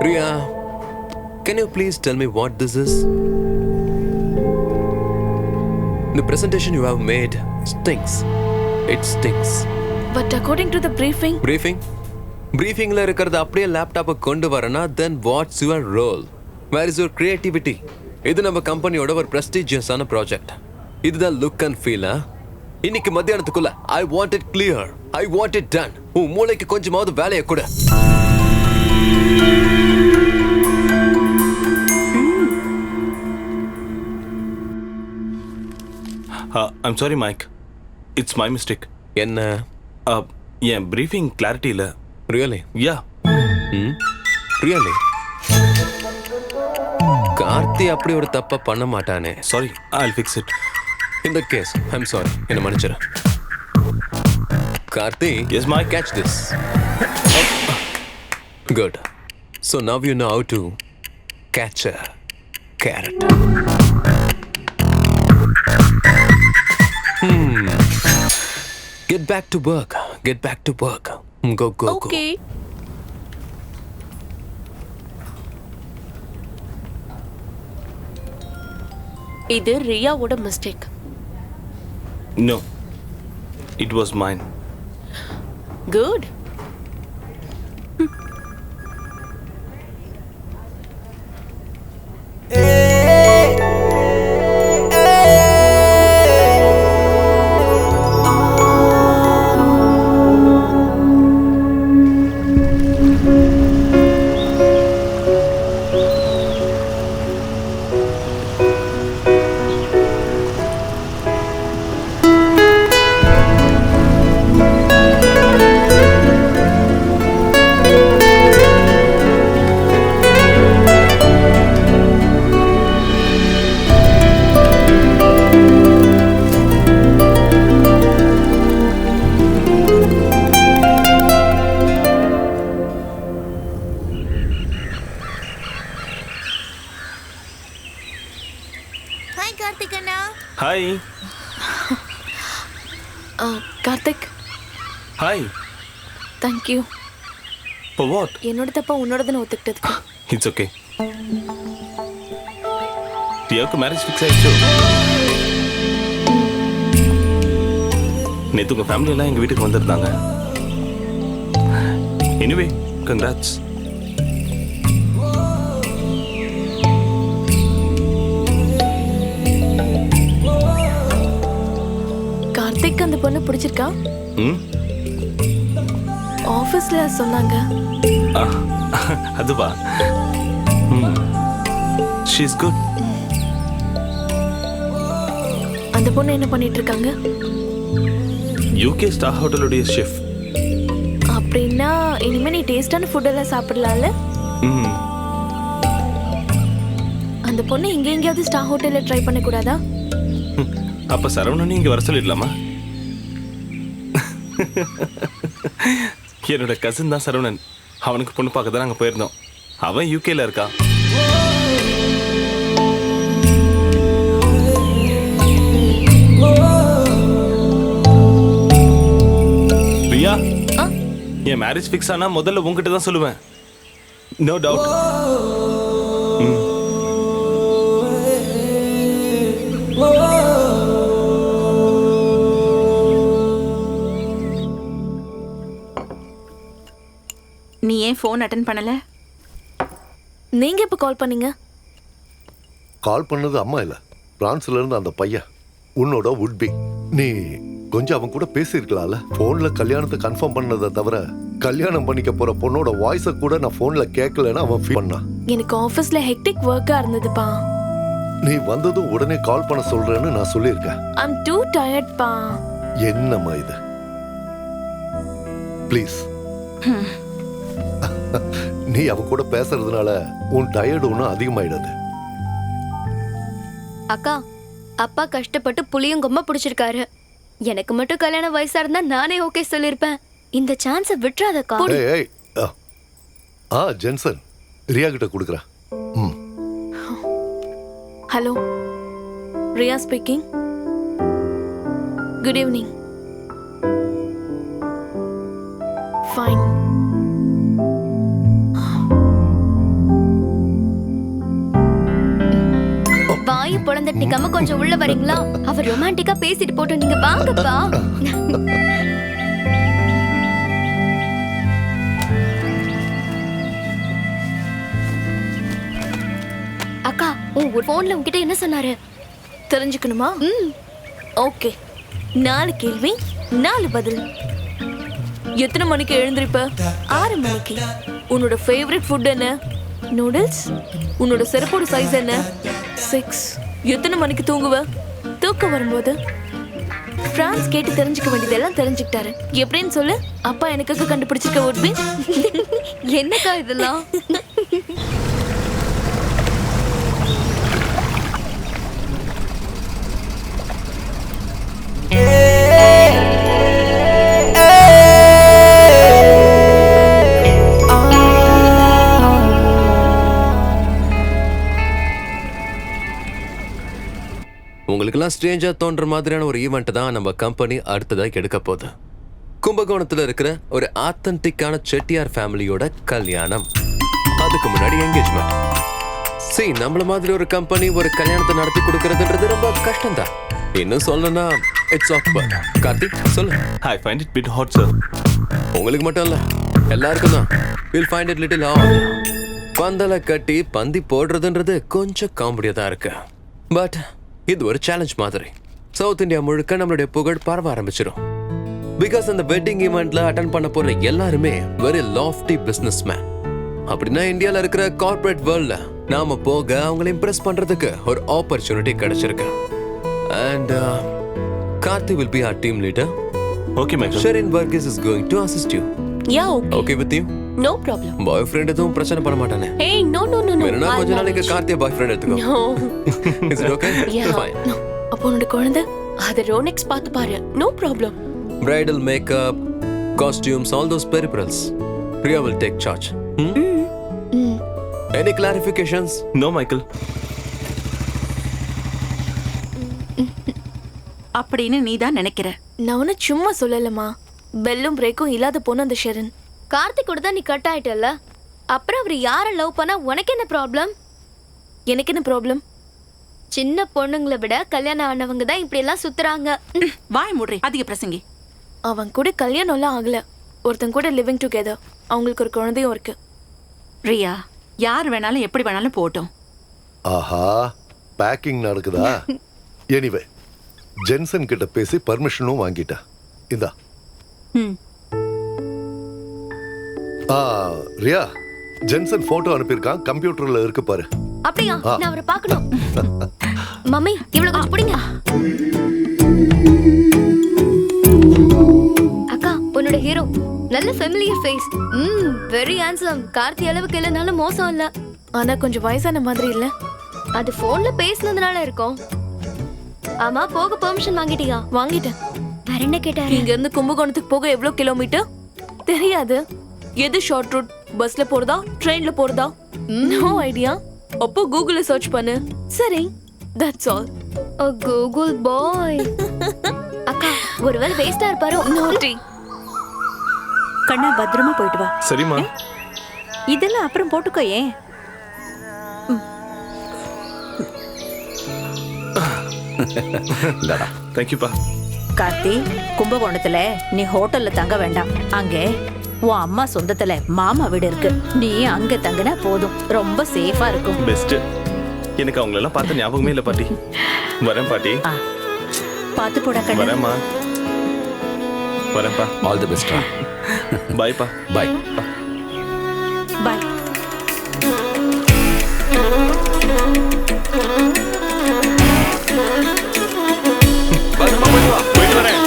Riya, can you please tell me what this is? The presentation you have made stinks. It stinks. But according to the briefing. Briefingல இருக்கிறது அப்படியே லேப்டாப்பை கொண்டு வரனா, then what's your role? Where is your creativity? இது நம்ம கம்பெனியோட ஒரு prestigious-ஆன ப்ராஜெக்ட். இதுதான் look and feel. இன்னைக்கு மத்தியானத்துக்குள்ள I want it clear. I want it done. உன் மூளைக்கு கொஞ்சமாவது வேலையை கொடு. I'm sorry, Mike. It's my mistake. என்ன? என் briefing clarity இல்ல. Really? Yeah. Really? கார்த்தி அப்படி ஒரு தப்ப பண்ண மாட்டானே. Sorry, I'll fix it. In that case, I'm sorry. என்ன மன்னிச்சிரு. Karthi, yes, Mike. Catch this. Good. So now you know how to catch a carrot. Get back to work. Get back to work. Go. Okay. இது ரியாவோட mistake. No. It was mine. Good. Hi. Karthik. Hi. Thank you. For what? என்னோட தப்பா உன்னோடதுன்னு ஒத்துக்கிட்டதுக்கு. It's okay. தியாவுக்கு marriage fix ஆயிடுச்சு. நேத்து உங்க ஃபேமிலி எல்லாம் எங்க வீட்டுக்கு வந்திருந்தாங்க. Anyway, congrats. கார்த்திக் அந்த பொண்ணு பிடிச்சிருக்கா? ஆபீஸ்ல சொன்னாங்க. அதுவா? She is good. அந்த பொண்ணு என்ன பண்ணிட்டு இருக்காங்க? UK ஸ்டார் ஹோட்டலுடைய செஃப். அப்படின்னா இனிமே நீ டேஸ்டான ஃபுட் எல்லாம் சாப்பிடலாம்ல? அந்த பொண்ணு இங்க எங்கேயாவது ஸ்டார் ஹோட்டல்ல ட்ரை பண்ண கூடாதா? அப்ப சரவணன் இங்க வர சொல்லிடலாமா? என்னோட கசின் தான் சரவணன். அவனுக்கு பொண்ணு பார்க்க தான் நாங்க போயிருந்தோம். அவன் யூகேல இருக்கான். பிரியா, என் மேரேஜ் ஃபிக்ஸ் ஆனா முதல்ல உன்கிட்ட தான் சொல்லுவேன். No doubt. நீ ஏன் ஃபோன் அட்டென்ட் பண்ணல? நீங்க எப்ப கால் பண்ணீங்க? கால் பண்ணது அம்மா இல்ல, பிரான்ஸ்ல இருந்து அந்த பையன், உன்னோட உட்பி. நீ கொஞ்சம் அவன் கூட பேசியிருக்கலாம்ல. போன்ல கல்யாணத்தை கன்ஃபார்ம் பண்ணதை தவிர கல்யாணம் பண்ணிக்க போற பொண்ணோட வாய்ஸை கூட நான் போன்ல கேட்கலன்னு அவன் ஃபீல் பண்ணான். எனக்கு ஆபீஸ்ல ஹெக்டிக் ஒர்க்கா இருந்ததுப்பா. நீ வந்ததும் உடனே கால் பண்ண சொல்றேன்னு நான் சொல்லியிருக்கேன். I'm too tired பா. என்னம்மா இது? ப்ளீஸ். நீ அவன் கூட பேசுறதுனால உன் டயர்டு ஒன்றும் அதிகமாயிடாது. அக்கா, அப்பா கஷ்டப்பட்டு புளியும் கொம்ப பிடிச்சிருக்காரு. எனக்கு மட்டும் கல்யாண வயசா இருந்தா நானே ஓகே சொல்லிருப்பேன். இந்த சான்ஸை விட்டுறாதக்கா. ஏய் ஜென்சன், ரியா கிட்ட கொடுக்குறேன். Hello, Riya speaking. Good evening. Fine. வாயை பொழந்துட்டிக்காம கொஞ்சம் உள்ள வரீங்களா? அவர் ரொமான்டிக்கா பேசிட்டு போட்டோம், நீங்க வாங்கப்பா. அக்கா, உன் போன்ல உன்கிட்ட என்ன சொன்னாரு தெரிஞ்சுக்கணுமா? ஓகே. 4 கேள்வி 4 பதில். எத்தனை மணிக்கு எழுந்திருப்ப? 6 மணிக்கு. உன்னோட ஃபேவரட் ஃபுட் என்ன? நூடுல்ஸ். உன்னோட செருப்போட சைஸ் என்ன? 6. எத்தனை மணிக்கு தூங்குவ? தூக்கம் வரும்போது. பிரான்ஸ் கேட்டு தெரிஞ்சுக்க வேண்டியதெல்லாம் தெரிஞ்சுக்கிட்டாரு. எப்படின்னு சொல்லு. அப்பா எனக்காக கண்டுபிடிச்சிருக்க உட்பி. என்னக்கா இதெல்லாம்? உங்களுக்கெல்லாம் ஸ்ட்ரேஞ்சா தோன்ற மாதிரியான ஒரு ஈவெண்ட் தான் நம்ம கம்பெனி அடுத்ததா எடுக்க போகுது. கும்பகோணத்துல இருக்கிற ஒரு ஆத்தன்டிக்கான செட்டியார் ஃபேமிலியோட கல்யாணம். அதுக்கு முன்னாடி என்கேஜ்மெண்ட். சரி, நம்மள மாதிரி ஒரு கம்பெனி ஒரு கல்யாணத்தை நடத்தி கொடுக்கறதுன்றது ரொம்ப கஷ்டம் தான். இன்னும் சொல்லணும்னா இட்ஸ் ஆக்வர்ட். கார்த்திக் சொல்லு. I find it bit hot, sir. உங்களுக்கு மட்டும் இல்ல, எல்லாருக்கும் தான். We'll find it little hard. பந்தல கட்டி பந்தி போடுறதுன்றது கொஞ்சம் காமெடியா தான் இருக்கு. பட் இது ஒரு சேலஞ்ச் மாதிரி. சவுத் இந்தியா முழுக்க நம்மளுடைய புகழ் பரவ ஆரம்பிச்சிடும். பிகாஸ் அந்த வெட்டிங் ஈவெண்ட்ல அட்டென்ட் பண்ண போற எல்லாருமே வெரி லாஃப்டி பிசினஸ் மேன். அப்படின்னா இந்தியால இருக்கிற கார்ப்பரேட் வேர்ல்ட்ல நாம போக அவங்களை இம்ப்ரெஸ் பண்றதுக்கு ஒரு ஆப்பர்ச்சுனிட்டி கிடைச்சிருக்கு. And Karthi will be our team leader. Okay, Michael. Sharon Varghese is going to assist you. Yeah, okay. Okay with you? No problem. Boyfriend எதுவும் பிரச்சனை பண்ண மாட்டானே? Hey, no. வேணும்னா கொஞ்ச நாளைக்கு கார்த்தியை பாய்ஃப்ரெண்ட் எடுத்துக்கோ. No. Is it okay? Yeah. Fine. No. அப்போ உன்னோட குழந்தை அதை ரோனெக்ஸ் பார்த்து பாரு. No problem. Bridal makeup, costumes, all those peripherals. Priya will take charge. Any clarifications? No, Michael. அப்படின்னு நீ தான் நினைக்கிற. நான் ஒன்னும் சும்மா சொல்லலமா. பெல்லும் பிரேக்கும் இல்லாத பொண்ணு அந்த ஷெரன். கார்த்திக் கூட தான் நீ கட் ஆயிட்டல்ல, அப்புறம் அவர் யாரை லவ் பண்ணா உனக்கு என்ன ப்ராப்ளம்? எனக்கு என்ன ப்ராப்ளம்? சின்ன பொண்ணுங்களை விட கல்யாணம் ஆனவங்க தான் இப்படி எல்லாம் சுத்துறாங்க. வாய் மூடுறி, அதிக பிரசங்கி. அவன் கூட கல்யாணம்லாம் ஆகல. ஒருத்தன் கூட லிவிங் டுகெதர். அவங்களுக்கு ஒரு குழந்தையும் இருக்கு. ரியா, யார் வேணாலும் எப்படி வேணாலும் போட்டும். ஆஹா, பேக்கிங் நடக்குதா? எனிவே, ஜென்சன் கிட்ட பேசி பர்மிஷனும் வாங்கிட்டேன். இந்தா. ரியா, ஜென்சன் போட்டோ அனுப்பியிருக்கான், கம்ப்யூட்டர்ல இருக்கு பாரு. அப்படியா? நான் அவரை பார்க்கணும். மம்மி, இவ்வளவு கொஞ்சம் பிடிங்க. அக்கா, உன்னோட ஹீரோ நல்ல familiar face. Very handsome. Karthi அளவுக்கு இல்லைனாலும் மோசம் இல்ல. ஆனா கொஞ்சம் வயசான மாதிரி இல்ல? அது போன்ல பேசினதுனால இருக்கும். ஆமா, போக பெர்மிஷன் வாங்கிட்டியா? வாங்கிட்டேன். வேற என்ன கேட்டாரு? இங்க இருந்து கும்பகோணத்துக்கு போக எவ்வளவு கிலோமீட்டர் தெரியாது. எது ஷார்ட் ரூட்? பஸ்ல போறதா, ட்ரெயின்ல போறதா? No idea. அப்போ கூகுள்ல சர்ச் பண்ணு. சரி, தட்ஸ் ஆல். கூகுள் பாய். அக்கா ஒருவேளை வேஸ்டா இருப்பாரோ. நோட்டி. கண்ணா பத்திரமா போயிட்டு வா. சரிம்மா. இதெல்லாம் அப்புறம் போட்டுக்கோ. ஏன் தேங்க்யூப்பா. கார்த்தி, கும்பகோணத்துல நீ ஹோட்டல்ல தங்க வேண்டாம். அங்கே உன் அம்மா சொந்தத்துல மாமா வீடு இருக்கு. நீ அங்க தங்கினா போதும். ரொம்ப சேஃபா இருக்கும். பெஸ்ட். எனக்கு அவங்களெல்லாம் பார்த்த ஞாபகமே இல்லை பாட்டி. வரேன் பாட்டி. பார்த்து போடா கண்ணா. வரேம்மா. வரேன்ப்பா. All the best. பாய்ப்பா. பாய். பாய். போயிட்டு வரேன்.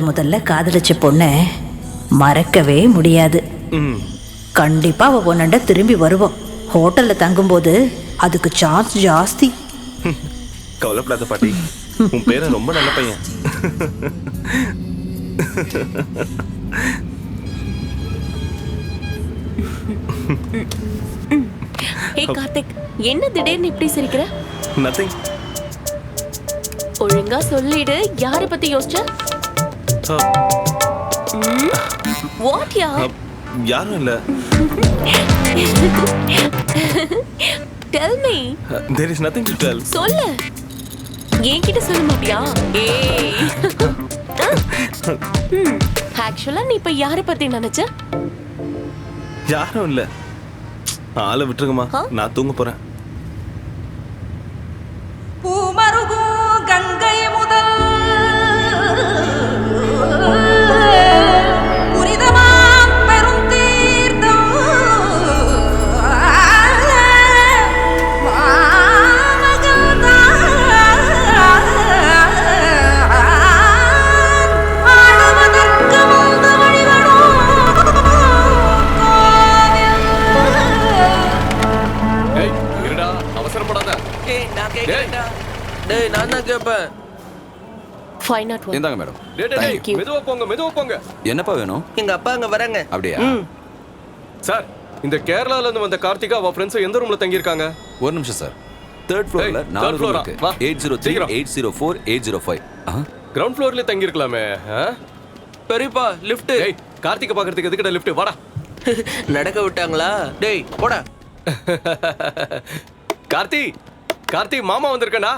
முதல்ல காதலிச்ச பொண்ண மறக்கவே முடியாது. கண்டிப்பா அவ பொண்ணண்ட திரும்பி வருவோம். ஹோட்டல்ல தங்கும்போது அதுக்கு சான்ஸ் ஜாஸ்தி. கவலைப்படாத பாட்டி. உன் பேரன் ரொம்ப நல்ல பையன். ஏய் கார்த்திக், என்ன திடீர்னு இப்படி சிரிக்கிற? நத்திங். ஒழுங்கா சொல்லிடு. யாரை பத்தி யோசிச்ச? வாட் யா? யாரும் இல்ல. Tell me. There is nothing to tell. சொல்லு. என்கிட்ட சொல்ல மாட்டியா? ஏய். ஆக்சுவலா நீ இப்ப யாரை பத்தி நினைச்ச? யாரும் இல்ல. ஆளை விட்டுருங்கம்மா. நான் தூங்க போறேன். பூமருகும் கங்கை முதல் புனிதமாம் பெரும் தீர்த்தம் ஆடுவதற்கு முந்து வழிபடும் ஏய் இருடா, அவசரப்படாத. நான் கேக்குறேன்டா. டேய் நான் தான் கேட்பேன். 501. இந்தாங்க மேடம். டேய் மெதுவா போங்க, மெதுவா போங்க. என்னப்பா வேணும்? எங்க அப்பா அங்க வராங்க. அப்படியா? சார், இந்த கேரளால இருந்து வந்த கார்த்திகா அவ ஃப்ரெண்ட்ஸ் எந்த ரூம்ல தங்கி இருக்காங்க? ஒரு நிமிஷம் சார். 3rd ஃப்ளோர்ல ஏய், 4 third ரூம் floor-ஆ? இருக்கு. வா. 803 804 805. கிரவுண்ட் ஃப்ளோர்ல தங்கி இருக்கலாமே. பெரியப்பா லிஃப்ட். ஏய் கார்த்திகை பாக்குறதுக்கு எதுக்குடா லிஃப்ட்? வாடா. நடக்க விட்டாங்களா? டேய் போடா. கார்த்தி, கார்த்தி மாமா வந்திருக்கடா.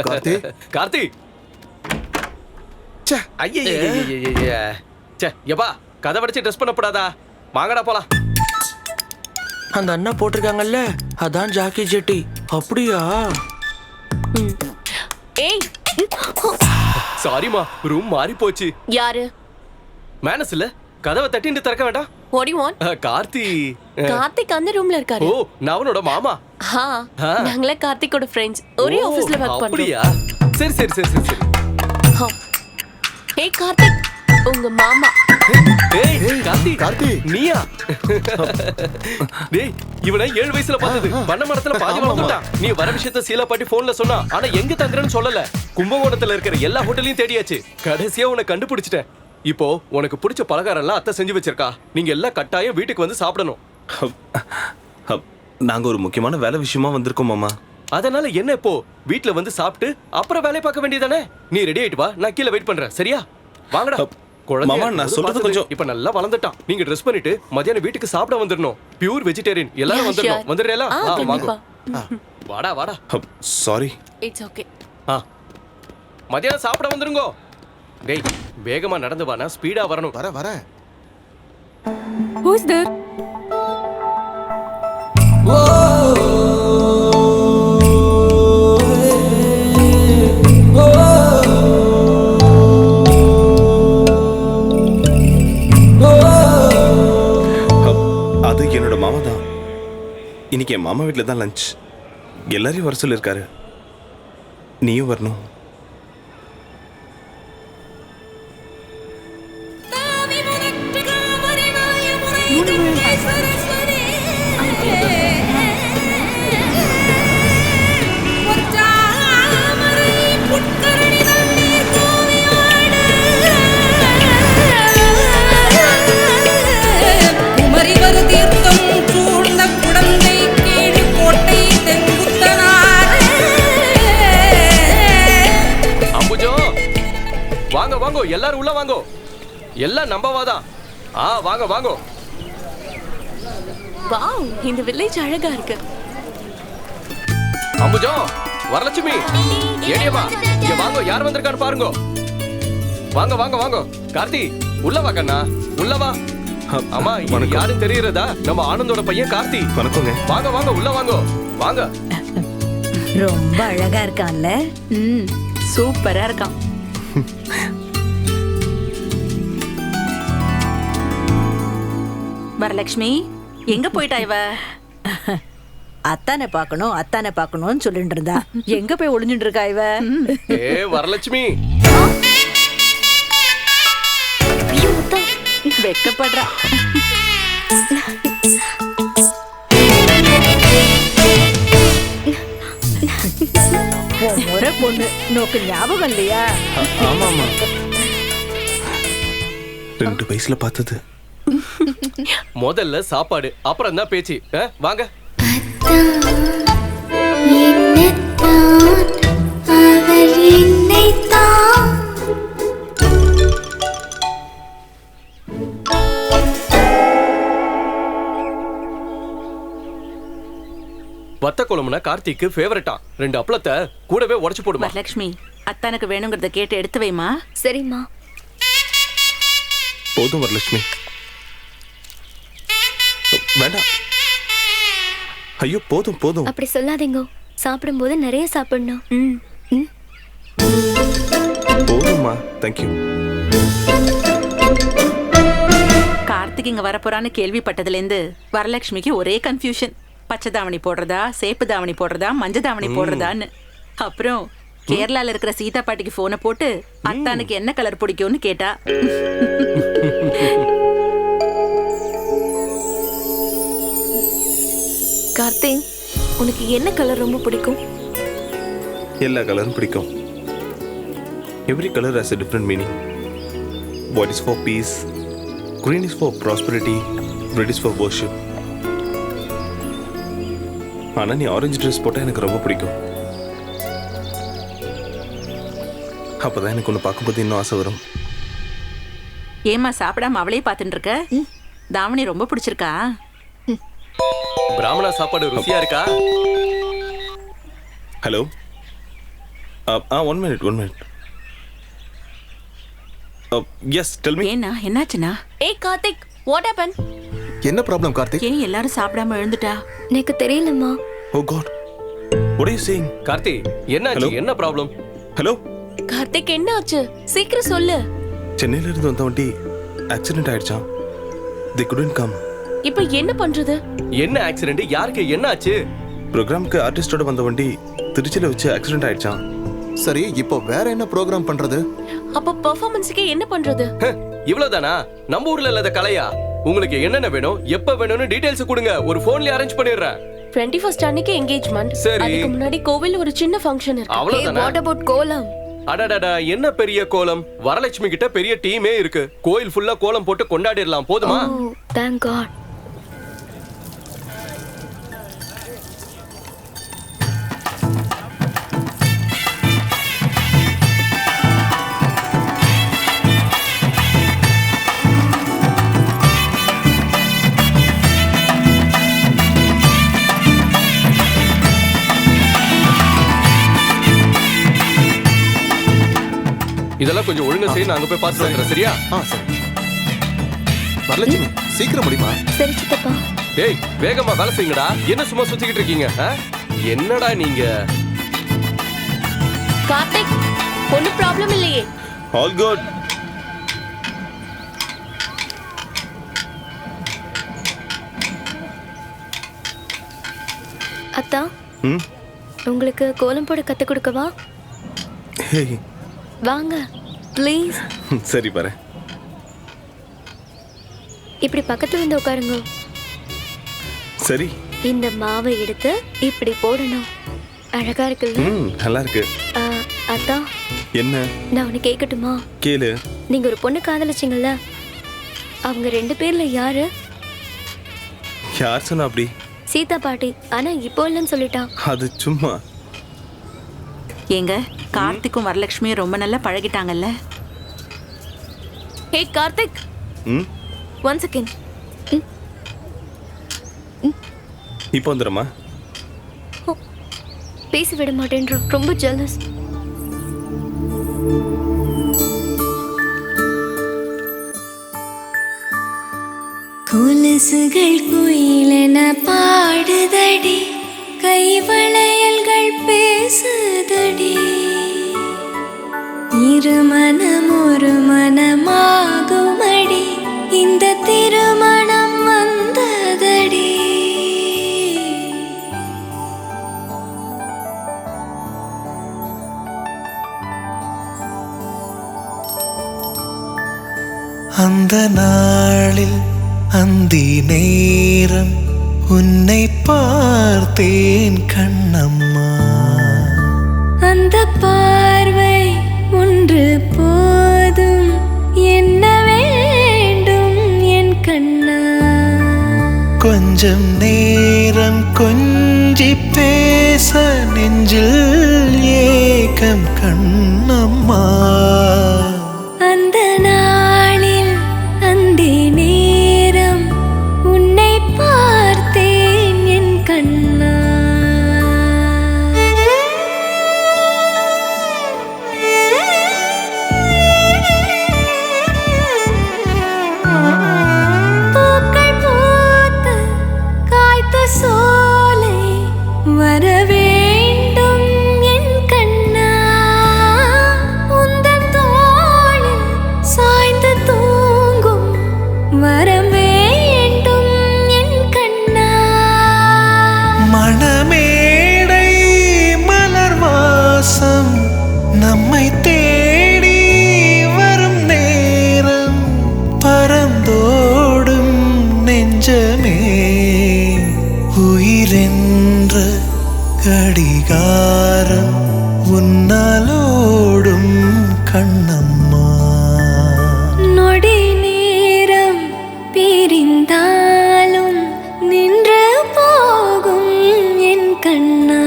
கார்த்தி. கார்த்தி. ச்சே, ஐயய்யய்யய்யய்ய. ச்சே, யப்பா, கதை வடிச்சு ட்ரெஸ் பண்ணப்படாதா? வாங்கடா போலாம். அந்த அண்ணா போட்டிருக்காங்கல்ல, அதான் ஜாக்கி ஜெட்டி. அப்படியா? ஏய் சாரிமா, ரூம் மாறி போச்சு. யாரு? மேனஸ் இல்ல, கதவை தட்டிட்டு திறக்க வேண்டாம். What do you want? Karthi. Karthik அந்த ரூம்ல இருக்காரு. ஓ, நான் அவனோட மாமா. நாங்களே கார்த்திகோட ஃப்ரெண்ட்ஸ். ஒரே ஆபீஸ்ல வர்க் பண்றோம். அப்படியா? சரி சரி சரி சரி சரி. ஏய் கார்த்திக், உங்க மாமா. ஏய் கார்த்தி. கார்த்தி. நீயா? டேய், இவனை 7 வயசுல பார்த்தது. பண்ண மரத்துல பாதி வளர்ந்துட்டான். நீ வர விஷயத்த சீலா பாட்டி போன்ல சொன்னா, ஆனா எங்க தங்குறேன்னு சொல்லல. கும்பகோணத்துல இருக்கிற எல்லா ஹோட்டலையும் தேடியாச்சு. கடைசியா உன்னை கண்டுபிடிச்சிட்டேன். இப்போ உனக்கு பிடிச்ச பலகாரம் எல்லாம் அத்தை செஞ்சு வச்சிருக்கா. நீங்க எல்லாம் கட்டாயம் வீட்டுக்கு வந்து சாப்பிடணும். நாங்க ஒரு முக்கியமான வேலை விஷயமா வந்திருக்கோம் மாமா. அதனால என்ன, இப்போ வீட்ல வந்து சாப்பிட்டு அப்புறம் வேலைய பார்க்க வேண்டியதானே? நீ ரெடி ஆயிட்டு வா, நான் கீழே வெயிட் பண்றேன். சரியா? வாங்கடா. மாமா, நான் சொல்றது கொஞ்சம். இப்ப நல்லா வளர்ந்துட்டான். நீங்க ட்ரெஸ் பண்ணிட்டு மத்தியானம் வீட்டுக்கு சாப்பிட வந்துடணும். Pure vegetarian. எல்லாரும் வந்துடணும். வந்துடுறீங்களா? வாங்க. வாடா வாடா. சாரி. It's okay. மதியானம் சாப்பிட வந்துருங்கோ. டேய் வேகமா நடந்து வானா, ஸ்பீடா வரணும். வர Who's there? அது என்னோட மாமா தான். இன்னைக்கு என் மாமா வீட்டில் தான் லஞ்ச். எல்லாரையும் வர சொல்லியிருக்காரு. நீயும் வரணும். வாங்க வாங்க எல்லாரும் உள்ள வாங்க. எல்லாம் நம்பவாதான். வாங்க வாங்க. வாவ், இந்த வில்லேஜ் அழகா இருக்கு. அம்புஜம், வரலட்சுமி, ஏடியம்மா, இங்க வாங்க, யார் வந்திருக்கான்னு பாருங்க. வாங்க வாங்க வாங்க. கார்த்தி, உள்ள வா கண்ணா, உள்ள வா. அம்மா, இது யாரும் தெரியுறதா? நம்ம ஆனந்தோட பையன் கார்த்தி. வணக்கங்க. வாங்க வாங்க, உள்ள வாங்க. வாங்க. ரொம்ப அழகா இருக்கான்ல. சூப்பரா இருக்கான். வரலட்சுமி, எங்க போயிட்டா இவ? அத்தானை பார்க்கணும்னு சொல்லிட்டு இருந்தா. எங்க போய் ஒளிஞ்சுட்டு இருக்கா இவ? வரலட்சுமி, வெக்கப்படுறா. முறை பொண்ணு நோக்கு ஞாபகம் இல்லையா? ஆமா ஆமா, 2 வயசுல பார்த்தது. முதல்ல சாப்பாடு, அப்புறம் தான் பேச்சு. வாங்க. வத்த குழம்புனா கார்த்திக்கு ஃபேவரட்டா. 2 அப்பளத்தை கூடவே உடைச்சு போடுமா. வரலட்சுமி, அத்தானுக்கு வேணுங்கிறத கேட்டு எடுத்து வைமா. சரிம்மா. போதும் வரலட்சுமி, வேண்டாம். ஐயோ போதும் போதும். அப்படி சொல்லாதீங்க. சாப்பிடும்போது நிறைய சாப்பிடணும். போதும்மா, தேங்க்யூ. கார்த்திக் இங்க வரப்போறான்னு கேள்விப்பட்டதுலேருந்து வரலட்சுமிக்கு ஒரே கன்ஃபியூஷன். பச்சை தாவணி போடுறதா, சேப்பு தாவணி போடுறதா, மஞ்ச தாவணி போடுறதான்னு. அப்புறம் கேரளால இருக்கிற சீதா பாட்டிக்கு போனை போட்டு அத்தானுக்கு என்ன கலர் பிடிக்கும்னு கேட்டா. கார்த்திக், உனக்கு என்ன கலர் ரொம்ப பிடிக்கும்? எல்லா கலரும் பிடிக்கும். Every colour has a different meaning. White is for peace, green is for prosperity, red is for worship. ஆனா நீ ஆரஞ்சு ட்ரெஸ் போட்டா எனக்கு ரொம்ப பிடிக்கும். அப்பதான் எனக்கு ஒன்று பார்க்கும்போது இன்னும் ஆசை வரும். ஏமா சாப்பிடாம அவளே பார்த்துட்டு இருக்க? தாவணி ரொம்ப பிடிச்சிருக்கா? பிராமணா சாப்பாடு ருசியா இருக்கா? Hello, 1 minute. Yes, tell me. ஏன்னா என்னாச்சுனா? ஏய் கார்த்திக், வாட் ஹேப்பன்? என்ன ப்ராப்ளம் கார்த்திக்? ஏன் எல்லாரும் சாப்பிடாம எழுந்துட்டா? எனக்கு தெரியலம்மா. Oh god, what are you saying? Karthi, என்னாச்சு? என்ன ப்ராப்ளம்? ஹலோ கார்த்திக், என்ன ஆச்சு? சீக்கிரம் சொல்லு. சென்னையில இருந்து வந்த வண்டி ஆக்சிடென்ட் ஆயிடுச்சான். they couldn't come. இப்போ என்ன பண்றது? என்ன ஆக்சிடென்ட்? யாருக்கு என்ன ஆச்சு? ப்ரோக்ராம்க்கு ஆர்டிஸ்டோட வந்த வண்டி திருச்சியில வச்சு ஆக்சிடென்ட் ஆயிடுச்சான். சரி, இப்போ வேற என்ன ப்ரோக்ராம் பண்றது? அப்ப பெர்ஃபார்மன்ஸ்க்கு என்ன பண்றது? இவ்வளவுதானா? நம்ம ஊர்ல இல்லாத கலையா? உங்களுக்கு என்னென்ன வேணும், எப்ப வேணும்னு டீடைல்ஸ் கொடுங்க, ஒரு போன்ல அரேஞ்ச் பண்ணிடுறேன். 21st அன்னைக்கு என்கேஜ்மென்ட். சரி. அதுக்கு முன்னாடி கோவில்ல ஒரு சின்ன ஃபங்க்ஷன் இருக்கு. அவ்வளவுதானா? வாட் அபௌட் கோலம்? அடடடா, என்ன பெரிய கோலம்! வரலட்சுமி கிட்ட பெரிய டீமே இருக்கு. கோயில் ஃபுல்லா கோலம் போட்டு கொண்டாடிடலாம். போதுமா? ஓ, thank God. இதெல்லாம் கொஞ்சம் ஒழுங்கா செய்ய நான் அங்க போய் பார்த்துட்டு வந்துடுறேன், சரியா? சரி. வரலட்சுமி சீக்கிரம் முடியுமா? சரி சித்தப்பா. டேய் வேகமா வேலை செய்யுங்கடா. என்ன சும்மா சுத்திக்கிட்டு இருக்கீங்க? என்னடா நீங்க? கார்த்திக், ஒன்னும் ப்ராப்ளம் இல்லையே? All good. அத்தா, உங்களுக்கு கோலம் போட கத்து கொடுக்கவா? வாங்க ப்ளீஸ். சரி பாரு. இப்படி பக்கத்துல வந்து உட்காருங்க. சரி. இந்த மாவை எடுத்து இப்படி போடணும். அழகா இருக்குல்ல? நல்லா இருக்கு. அத்தா, என்ன? நான் உன்னை கேட்கட்டுமா? கேளு. நீங்க ஒரு பொண்ணு காதலிச்சிங்கல்ல, அவங்க 2 பேர்ல யாரு? யார் சொன்னா அப்படி? சீதா பாட்டி. ஆனா இப்போ இல்லைன்னு சொல்லிட்டான். அது சும்மா. ஏங்க, கார்த்திக்கும் வரலட்சுமியும் ரொம்ப நல்லா பழகிட்டாங்கல்ல? ஹே கார்த்திக், ஒன் செகண்ட். இப்போ வந்துடுமா? பேசி விட மாட்டேன்ற, ரொம்ப ஜெலஸ். கொலுசுகள் குயிலென பாடுதடி, கைவளையல்கள் பேசுதடி, இருமனம் ஒரு மனமாகுமடி, இந்த திருமணம் வந்ததடி. அந்த நாளில் அந்தி நேரம் உன்னை பார்த்தேன் கண்ணம்மா. அந்த பார்வை ஒன்று போதும், என்ன வேண்டும் என் கண்ணா. கொஞ்சம் நேரம் கொஞ்சி பேச நெஞ்சில் ஏக்கம் கண்ணம்மா. அந்த நாளில் அந்தி நேரம் உன்னை பார்த்தேன் என் கண்ணா. பூக்கள் பூத்த காய்த்த சோலை வர வேண்டும் என் கண்ணா. உந்தன் தோளில் சாய்ந்து தூங்கும் வரம் வேண்டும் என் கண்ணா. மணமேடை மலர் வாசம் நம்மை தேடி வரும் நேரம், பறந்தோடும் நெஞ்சமே உயிரென்ற கடிகாரம் உன்னாலோடும் கண்ணம்மா. நொடி நேரம் பிரிந்தாலும் நின்று போகும் என் கண்ணா.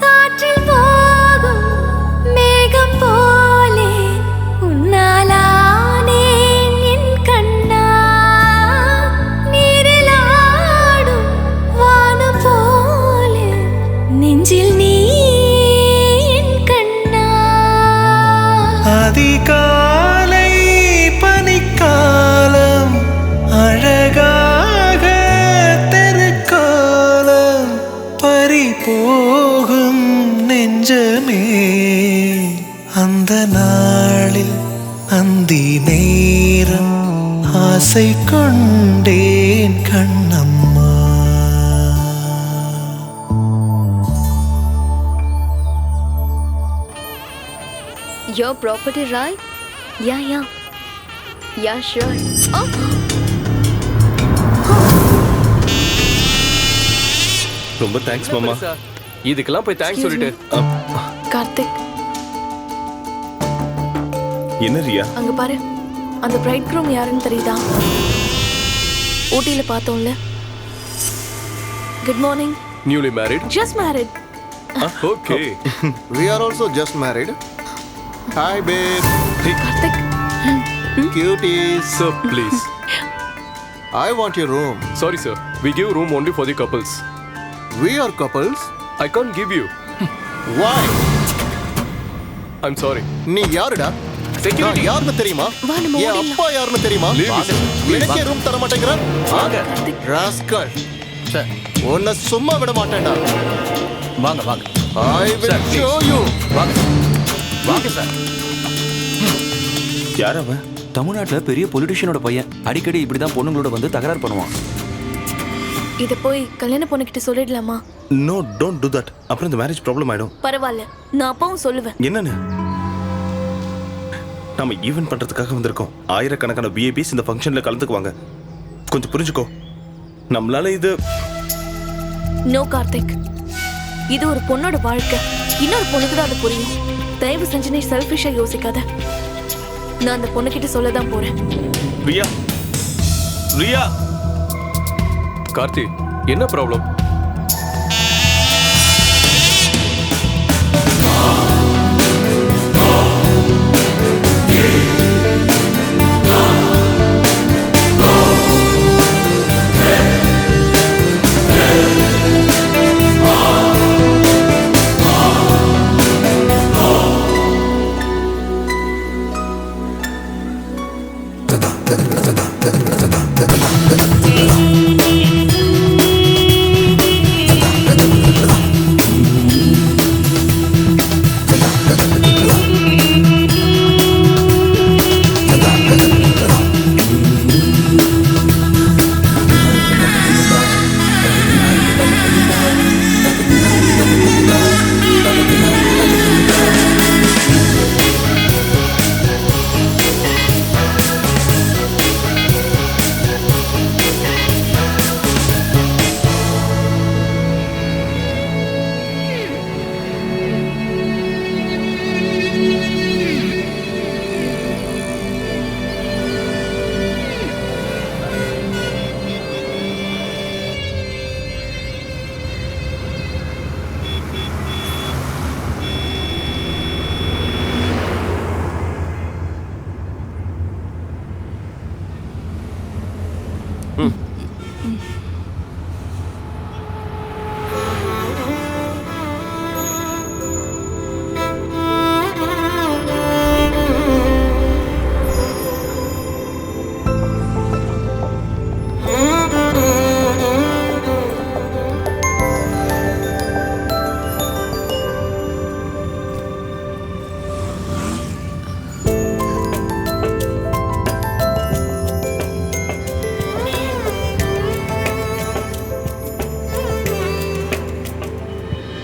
காற்றில் போகும் மேகம் போலே உன்னாலானேன் என் கண்ணா. நீரில் ஆடும் வானம் போலே நெஞ்சில் நீ என் கண்ணா. அதிகாலை பனிக்காலம் அழகாக தெருக்கோலம், பறிபோகும் நெஞ்சமே அந்த நாளில் அந்தி நேரம் ஆசை கொண்டேன் Kannamma. Your property, right? Yeah. Yeah, sure. Oh. ரொம்ப தேங்க்ஸ் மாமா. இதுக்கெல்லாம் போய் தேங்க்ஸ் சொல்லிட்டு. கார்த்திக், என்ன ரியா? அங்க பாரு, அந்த பிரைட் க்ரூம் யாருன்னு தெரியுதா? ஊட்டியில பார்த்தோம்ல. Good morning. Newly married. Just married. Okay We are also just married. Hi, babe. Karthik Cuties. Sir, please. I want your room. Sorry, sir. We give room only for the couples. We are couples. I can't give you. Why? I'm sorry. நீ யாருடா? நான் யாருன்னு தெரியுமா? வா, நம்ம என் ஓடிடலாம். அப்பா யாருன்னு தெரியுமா? Leave me, sir. எனக்கே ரூம் தர மாட்டேங்கிற? ராஸ்கல். உன்னை சும்மா விட மாட்டேன்டா. வாங்க வாங்க I will show you. வாங்க வாங்க சார். யார் அவன்? தமிழ்நாட்டில் பெரிய பொலிட்டிஷியனோட பையன் அடிக்கடி இப்படிதான் பொண்ணுங்களோட வந்து தகராறு பண்ணுவான். இத போய் கல்யாண பொண்ணுகிட்ட சொல்லிடலாமா? No don't do that. அப்புறம் இந்த மேரேஜ் ப்ராப்ளம் ஆயிடும். பரவாயில்ல, நான் அப்பாவும் சொல்லுவேன். என்னன்னு? நம்ம ஈவென்ட் பண்றதுக்காக வந்திருக்கோம். ஆயிரக்கணக்கான விஐபிஸ் இந்த ஃபங்க்ஷன்ல கலந்துக்குவாங்க. கொஞ்சம் புரிஞ்சுக்கோ. நம்மளால இது நோ கார்த்திக், இது ஒரு பொண்ணோட வாழ்க்கை. இன்னொரு பொண்ணுக்கு தான் அது புரியும். தயவு செஞ்சு நீ செல்ஃபிஷா யோசிக்காத. நான் அந்த பொண்ணுகிட்ட சொல்லதான் போறேன். ரியா ரியா கார்த்தி, என்ன ப்ராப்ளம்?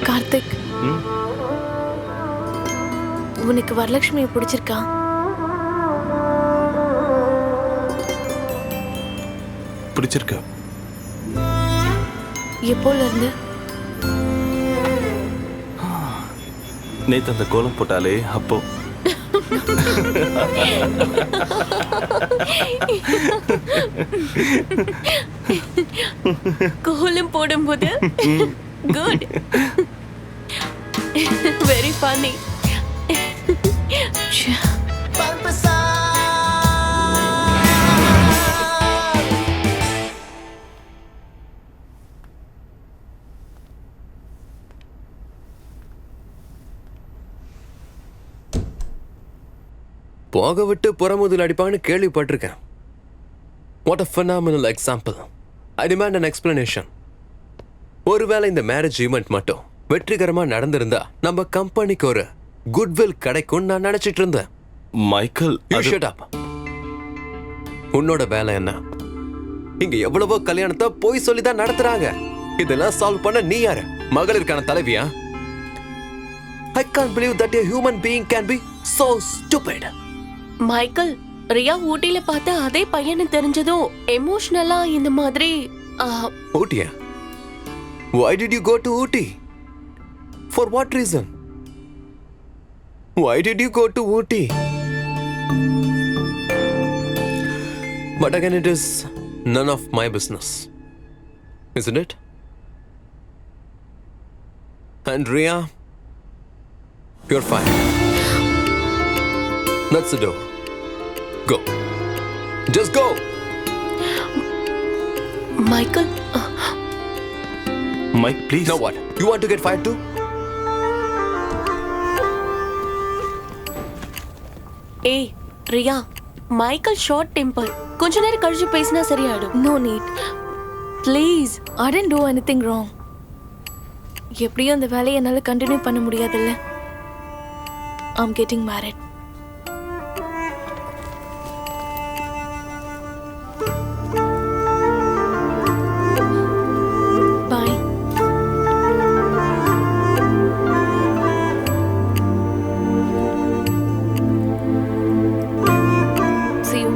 கார்த்திக், உனக்கு வரலட்சுமியை பிடிச்சிருக்கா? பிடிச்சிருக்கு. எப்போல இருந்து? நேத்து அந்த கோலம் போட்டாலே அப்போ. கோலம் போடும்போது குட், வெரி ஃபன்னி. போக விட்டு புறமுதல் அடிப்பான்னு கேள்விப்பட்டிருக்கேன். What a phenomenal example. I demand an explanation. ஒருவேளை இந்த மேரேஜ் ஈவெண்ட் மட்டும் வெற்றிகரமா நடந்திருந்தா நம்ம கம்பெனிக்கு ஒரு குட்வில் கிடைக்கும் நான் நினைச்சிட்டு இருந்தேன். Michael, You shut up. உன்னோட வேலை என்ன? இங்க எவ்வளவோ கல்யாணத்தை போய் சொல்லி தான் நடத்துறாங்க. இதெல்லாம் சால்வ் பண்ண நீ யாரு? மகளிருக்கான தலைவியா? I can't believe that a human being can be so stupid. Michael, Riya ஊட்டில பார்த்த அதே பையனை தெரிஞ்சதும் எமோஷனலா இந்த மாதிரி. ஊட்டியா? Why did you go to Ooty? For what reason? Why did you go to Ooty? But again, it is none of my business. Isn't it? And Ria, you're fine. That's the door. Go. Just go. Michael Mike, please. Now what? You want to get fired too? ஏய் Riya, Michael short temper. கொஞ்ச நேரம் கழிச்சு பேசினா சரியாயிடும். No need. Please, I didn't do anything wrong. எப்படியும் அந்த வேலையை என்னால் கண்டினியூ பண்ண முடியாதுல்ல. I'm getting married. Bye. See you.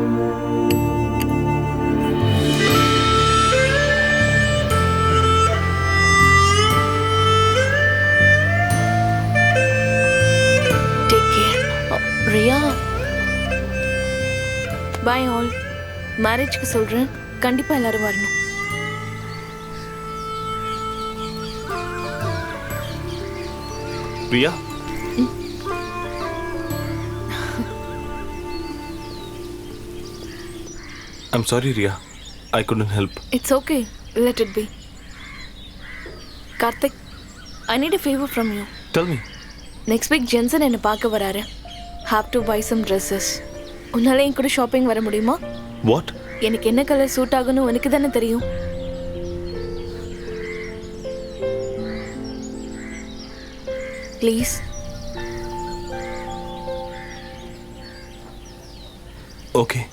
Take care. Riya, bye all. மேரேஜ்க்கு சொல்றேன், கண்டிப்பா எல்லாரும் வரணும். Ria? I'm sorry, Ria. I couldn't help. It's okay. Let it be. Karthik, I need a favor from you. Tell me. Next week Jensen என்னை பார்க்க வராரு. Have to buy some dresses. உன்னால என் கூட ஷாப்பிங் வர முடியுமா? What? எனக்கு என்ன colour suit ஆகும்னு உனக்கு தானே தெரியும். Please. Okay.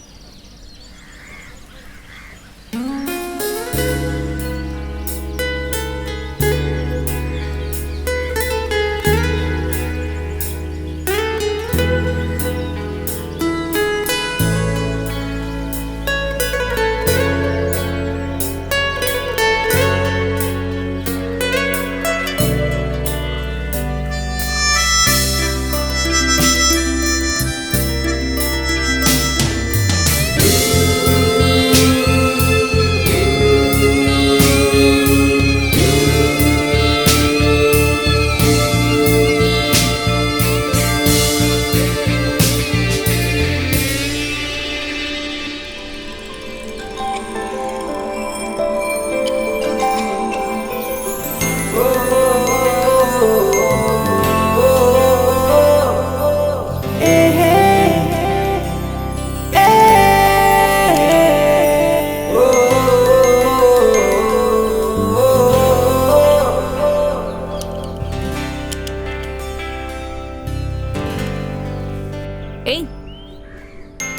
ஏய்,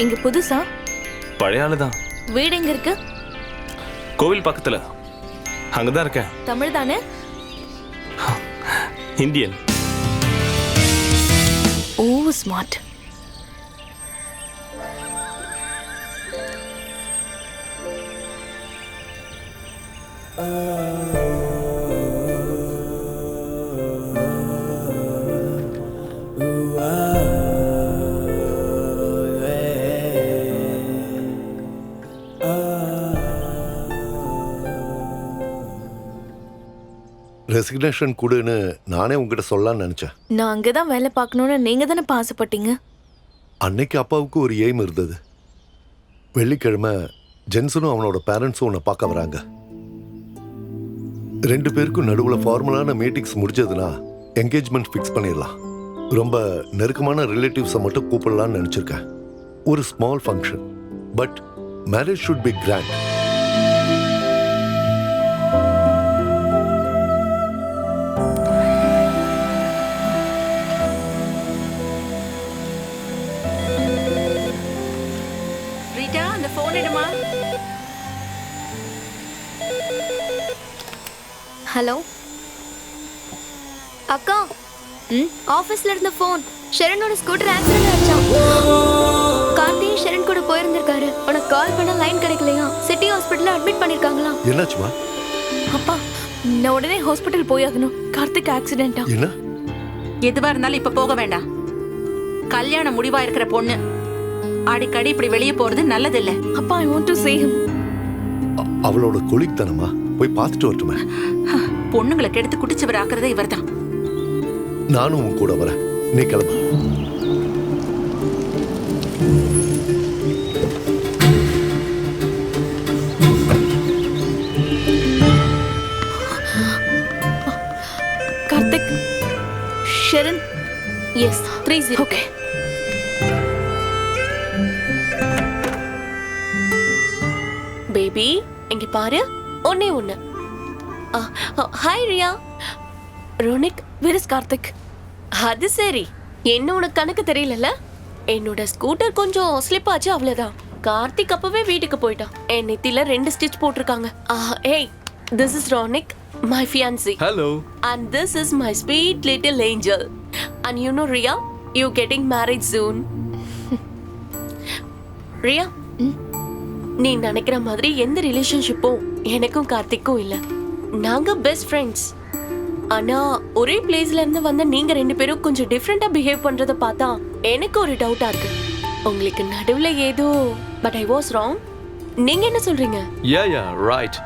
இங்க புதுசா? பழைய ஆளு தான். வீடு எங்க இருக்கு? கோவில் பக்கத்துல. அங்கதான் இருக்கேன். தமிழ் தானே? இந்தியன். ஓ ஸ்மார்ட். ரெசிக்னேஷன் கொடுன்னு நானே உங்ககிட்ட சொல்லலாம்னு நினைச்சேன். நான் அங்கதான் வேலை பார்க்கணும்னு நீங்க தானே ஆசைப்பட்டீங்க. அன்னைக்கு அப்பாவுக்கு ஒரு எய்ம் இருந்தது. வெள்ளிக்கிழமை ஜென்சனும் அவனோட பேரண்ட்ஸும் உன்னை பார்க்க வராங்க. 2 பேருக்கும் நடுவில் ஃபார்மலான மீட்டிங்ஸ் முடிஞ்சதுன்னா என்கேஜ்மெண்ட் ஃபிக்ஸ் பண்ணிடலாம். ரொம்ப நெருக்கமான ரிலேட்டிவ்ஸை மட்டும் கூப்பிடலான்னு நினச்சிருக்கேன். ஒரு small function, but marriage should be grand. Rita, அந்த போன் எடுமா. ஹலோ அக்கா. ஆபீஸ்ல இருந்த போன். ஷரனோட ஸ்கூட்டர் ஆக்சிடென்ட் ஆச்சாம். கார்த்தியும் ஷரன் கூட போயிருந்திருக்காரு. உனக்கு கால் பண்ண லைன் கிடைக்கலையா? சிட்டி ஹாஸ்பிட்டல்ல அட்மிட் பண்ணிருக்காங்களா? என்னாச்சுமா? அப்பா, நான் உடனே ஹாஸ்பிட்டல் போயாகணும். கார்த்திக் ஆக்சிடென்ட்டா? என்ன? எதுவா இருந்தாலும் இப்ப போக வேண்டாம். கல்யாணம் முடிவா இருக்கிற பொண்ணு அடிக்கடி இப்படி வெளியே போறது நல்லதில்ல. அப்பா, I want to see him. அவளோட கொலிக் தானம்மா, போய் பார்த்துட்டு வரட்டுமே. பொண்ணுங்களை கெடுத்து குடிச்சவர் ஆக்குறதே இவர்தான். நானும் உன் கூட வரேன். நீ கிளம்பு. Karthik, Sharon, S 30. Okay. Baby, இங்க பாரு. ஒண்ணே ஒண்ணு. Hi Riya. Ronik, where is Karthik? அது சரி, என்ன உனக்கு கணக்கு தெரியலல்ல? என்னோட ஸ்கூட்டர் கொஞ்சம் ஸ்லிப் ஆச்சு, அவ்வளவுதான். கார்த்திக் அப்பவே வீட்டுக்கு போயிட்டான். என் நெத்தில 2 ஸ்டிச் போட்டிருக்காங்க. ஏய், this is Ronik, my fiancé. Hello. And this is my sweet little angel. And you know, Ria, you getting married soon. Riya, நீ நினைக்கிற மாதிரி எந்த ரிலேஷன்ஷிப்பும் எனக்கும் கார்த்திக்கும் இல்ல. நாங்க பெஸ்ட் ஃப்ரெண்ட்ஸ். ஆனா ஒரே பிளேஸ்ல இருந்து வந்த நீங்க 2 பேரும் கொஞ்சம் டிஃப்ரெண்டா பிஹேவ் பண்றத பார்த்தா எனக்கு ஒரு டவுட்டா இருக்கு. உங்களுக்கு நடுவுல ஏதோ பட் ஐ வாஸ் ராங். நீங்க என்ன சொல்றீங்க? Yeah, right.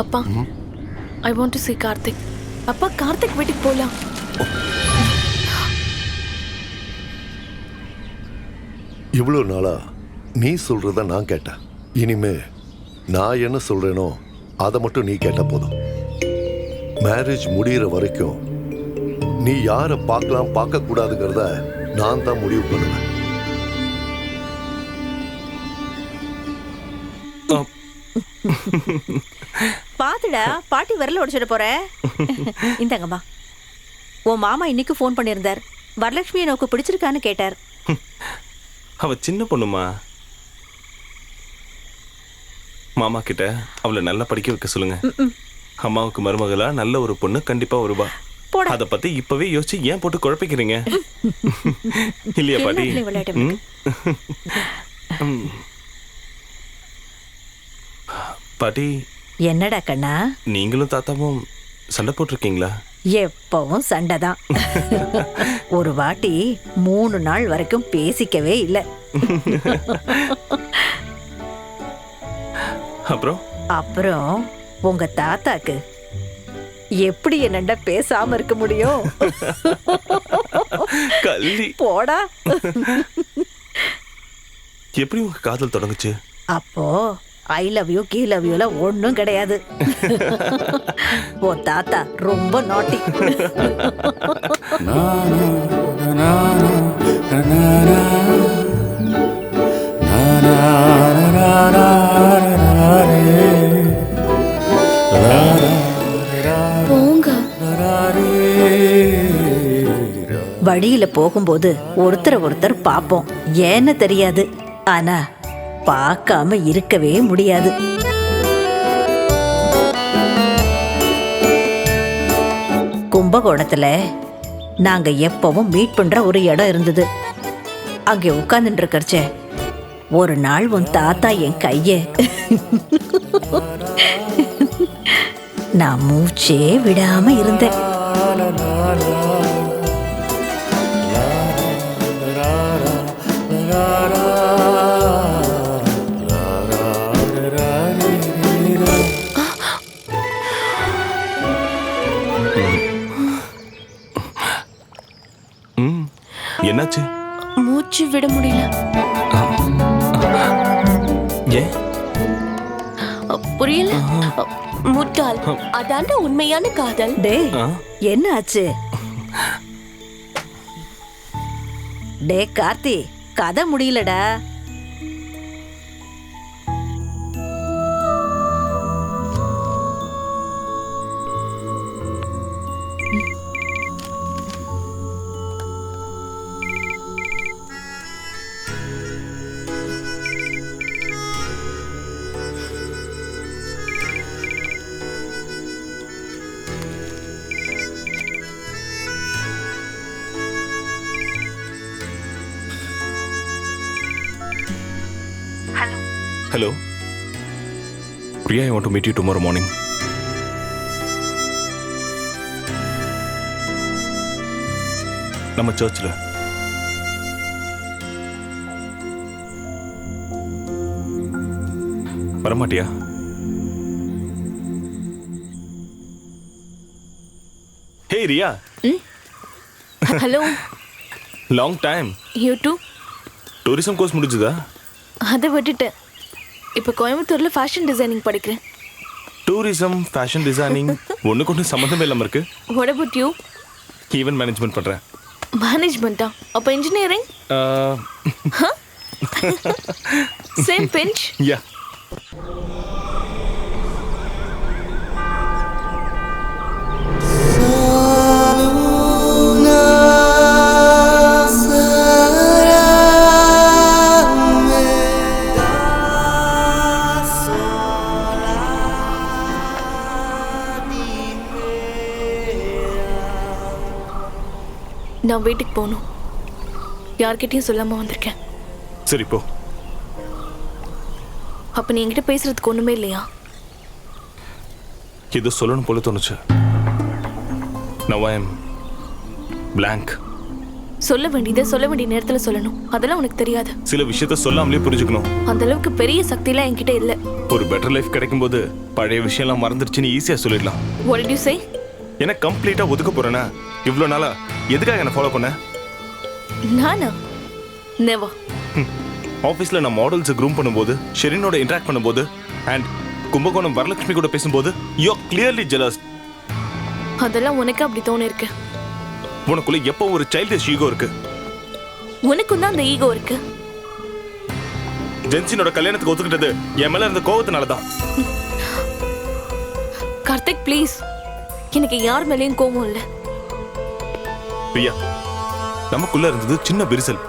அப்பா, I want to see Karthik. அப்பா, கார்த்திக் வீட்டுக்கு போலாம். இவ்வளவு நாளா நீ சொல்றத நான் கேட்டேன். இனிமே நான் என்ன சொல்றேனோ அதை மட்டும் நீ கேட்ட போதும். மேரேஜ் முடிகிற வரைக்கும் நீ யாரை பார்க்கலாம் பார்க்க கூடாதுங்கிறத நான் தான் முடிவு பண்ணுவேன். பாத்துடா, பாட்டி விரல உடைச்சிட போற. இந்தாங்கம்மா. உன் மாமா இன்னைக்கு ஃபோன் பண்ணியிருந்தார். வரலட்சுமி எனக்கு பிடிச்சிருக்கான்னு கேட்டார். அவ சின்ன பொண்ணுமா. மாமா கிட்ட அவளை நல்லா படிக்க வைக்க சொல்லுங்க. அம்மாவுக்கு மருமகளா நல்ல ஒரு பொண்ணு கண்டிப்பா வருவா. அத பத்தி இப்பவே யோசிச்சு ஏன் போட்டு குழப்பிக்கிறீங்க? இல்லையா பாட்டி? பாட்டி, என்னடா கண்ணா, நீங்களும் தாத்தாவும் சண்டை போட்டிருக்கீங்களா? எப்பவும் சண்டை தான். ஒரு வாட்டி 3 நாள் வரைக்கும் பேசிக்கவே இல்லை. அப்புறம் உங்க தாத்தாக்கு எப்படி என்னண்டா பேசாம இருக்க முடியும்? கள்ளி போடா. எப்படி உங்க காதல் தொடங்குச்சு? அப்போ ஐ லவ் யூ கீ லவ் யூல ஒன்னும் கிடையாது. உன் தாத்தா ரொம்ப நாட்டி. வழியில போகும்போது ஒருத்தர் பார்ப்போம், ஏன்னு தெரியாது. ஆனா பார்க்காம இருக்கவே முடியாது. கும்பகோணத்துல நாங்க எப்பவும் மீட் பண்ற ஒரு இடம் இருந்தது. அங்கே உட்கார்ந்துட்டு இருக்கறச்சே ஒரு நாள் உன் தாத்தா என் கைய நான் மூச்சே விடாம இருந்தேன். என்னாச்சு? மூச்சு விட முடியல. ஏன்? புரியல. முட்டாள், அதாண்ட உண்மையான காதல். டேய், என்ன ஆச்சு? டே கார்த்தி, கதை முடியலடா. Hello. Priya, I want to meet you tomorrow morning. நம்ம சர்ச்சில். வரமாட்டியா? Hey Riya. Hello. Long time. You too. Tourism course முடிஞ்சுதா? அதை விட்டுட்டேன். இப்போ கோயம்புத்தூர்ல ஃபேஷன் டிசைனிங் படிக்கிறேன். டூரிசம் ஃபேஷன் டிசைனிங் ஒண்ணுக்கு ஒன்று சம்மந்தமே இல்லாம இருக்கு. What about you? Event management பண்றேன். மேனேஜ்மெண்ட்டா? அப்போ இன்ஜினியரிங்? Same bench? யா. நான் வீட்டுக்கு போகணும். யார்கிட்டயும் சொல்லாம வந்திருக்கேன். சரி போ. அப்ப நீ என்கிட்ட பேசுறதுக்கு ஒண்ணுமே இல்லையா? இது சொல்லணும் போல தோணுச்சு. Now I am blank. சொல்ல வேண்டியதை சொல்ல வேண்டிய நேரத்துல சொல்லணும். அதெல்லாம் உனக்கு தெரியாது. சில விஷயத்த சொல்லாமலே புரிஞ்சுக்கணும். அந்த அளவுக்கு பெரிய சக்திலாம் என்கிட்ட இல்ல. ஒரு பெட்டர் லைஃப் கிடைக்கும் போது பழைய விஷயம்லாம் மறந்துடுச்சுன்னு ஈஸியா சொல்லிடலாம். What did you say? என்ன கம்ப்ளீட்டா ஒதுக்க போறேனா? இவ்வளவு நாளா எதுக்காக என்ன ஃபாலோ பண்ண? நானா? Never. ஆஃபீஸ்ல நான் மாடல்ஸ் க்ரூம் பண்ணும்போது, ஷெரினோட இன்டராக்ட் பண்ணும்போது, அண்ட் கும்பகோணம் வரலட்சுமி கூட பேசும்போது, யூ ஆர் கிளியர்லி ஜெலஸ். அதெல்லாம் உனக்கு அப்படி தோணு இருக்கு. உனக்குள்ள எப்போ ஒரு சைல்டிஷ் ஈகோ இருக்கு. உனக்கும் தான் அந்த ஈகோ இருக்கு. ஜென்சினோட கல்யாணத்துக்கு ஒத்துக்கிட்டது என் மேல இருந்த கோவத்தினால தான். கார்த்திக் ப்ளீஸ். எனக்கு யார் மேலேயும் கோவம் இல்லை. பிரியா, நமக்குள்ள இருந்தது சின்ன விரிசல்.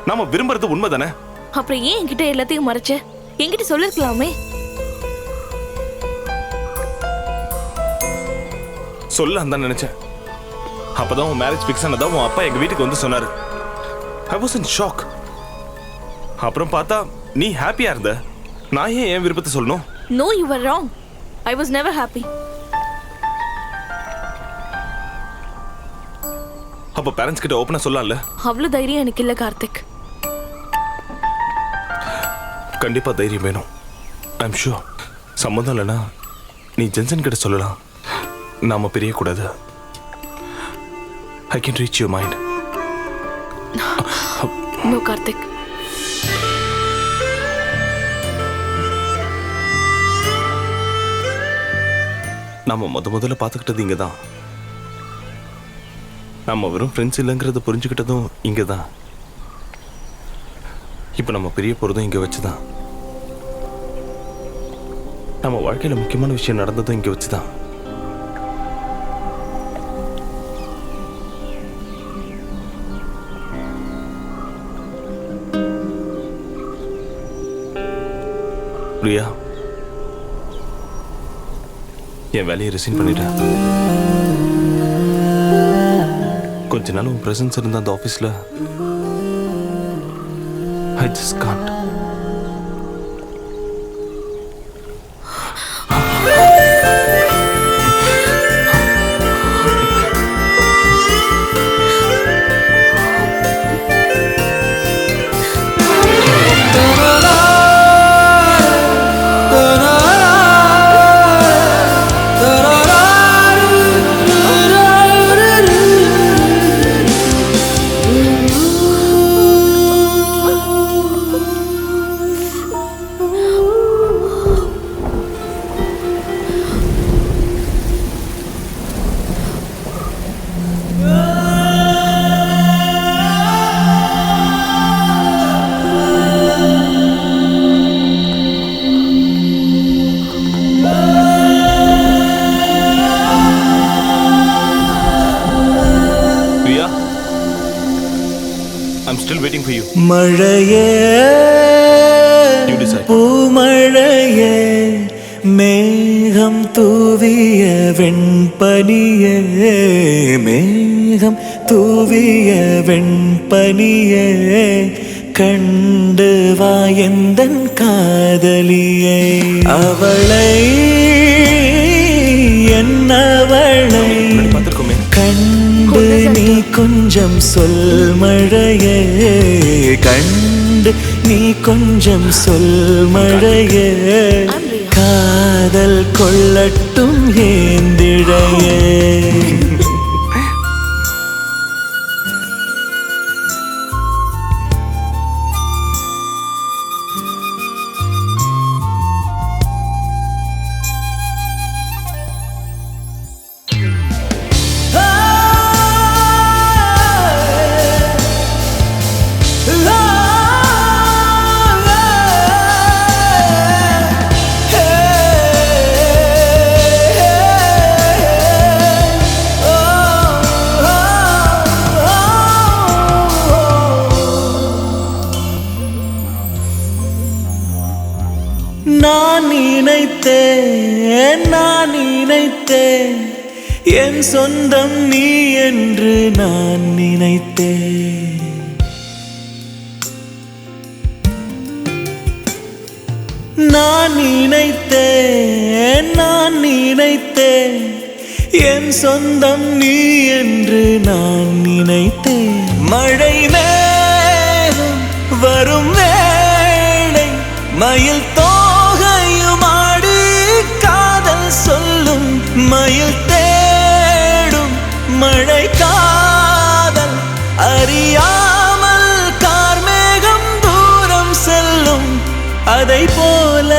நாம விரும்புறது உண்மைதானே? அப்புறம் ஏன் என்கிட்ட எல்லாத்தையும் மறைச்ச? என்கிட்ட சொல்லிருக்கலாமே. சொல்லலாம் தான் நினைச்சேன். அப்பதான் உன் மேரேஜ் ஃபிக்ஸ் ஆனதா உன் அப்பா எங்க வீட்டுக்கு வந்து சொன்னாரு. I was in shock. அப்புறம் பார்த்தா நீ ஹாப்பியா இருந்த. நான் ஏன் என் விருப்பத்தை சொல்லணும்? No, you were wrong. I was never happy. அப்ப பேரண்ட்ஸ் கிட்ட ஓபனா சொல்லலாம்ல? அவ்வளவு தைரியம் எனக்கு இல்ல கார்த்திக். கண்டிப்பா தைரியம் வேணும். I'm sure. சம்மந்தம் இல்லைன்னா நீ ஜென்சன் கிட்ட சொல்லலாம். நாம பிரியக்கூடாது. I can reach your mind. No, Karthik. நாம முதல்ல பார்த்துக்கிட்டது இங்க தான். நம்ம வெறும் ஃப்ரெண்ட்ஸ் இல்லைங்கிறத புரிஞ்சுக்கிட்டதும் இங்க தான். இப்போ நம்ம பிரிய போறதும் இங்க வச்சுதான். நம்ம வாழ்க்கையில முக்கியமான விஷயம் நடந்ததும் இங்க வச்சுதான். பிரியா, என் வேலையை ரிசைன் பண்ணிட்டேன். கொஞ்ச நாள் உன் பிரசன்ஸ் இருந்த அந்த ஆஃபீஸ்ல I just can't. மழையே பூமழையே மேகம் தூவிய வெண்பனியே மேகம் தூவிய வெண்பனியே கண்டு வா எந்தன் காதலியை அவளை என்னவளை கண்டு நீ கொஞ்சம் சொல் மழையே கண்டு நீ கொஞ்சம் சொல் மழையே காதல் கொள்ளட்டும் ஏந்திழையே. நான் நினைத்தேன் என் சொந்தம் நீ என்று நான் நினைத்தேன். நான் நினைத்தேன் என் சொந்தம் நீ என்று நான் நினைத்தேன். மழை மேலும் வரும் வேளை மயில் தோகையுமாடி காதல் சொல்லும். மயில் தேடும் மழை காதல் அறியாமல் கார்மேகம் தூரம் செல்லும். அதை போல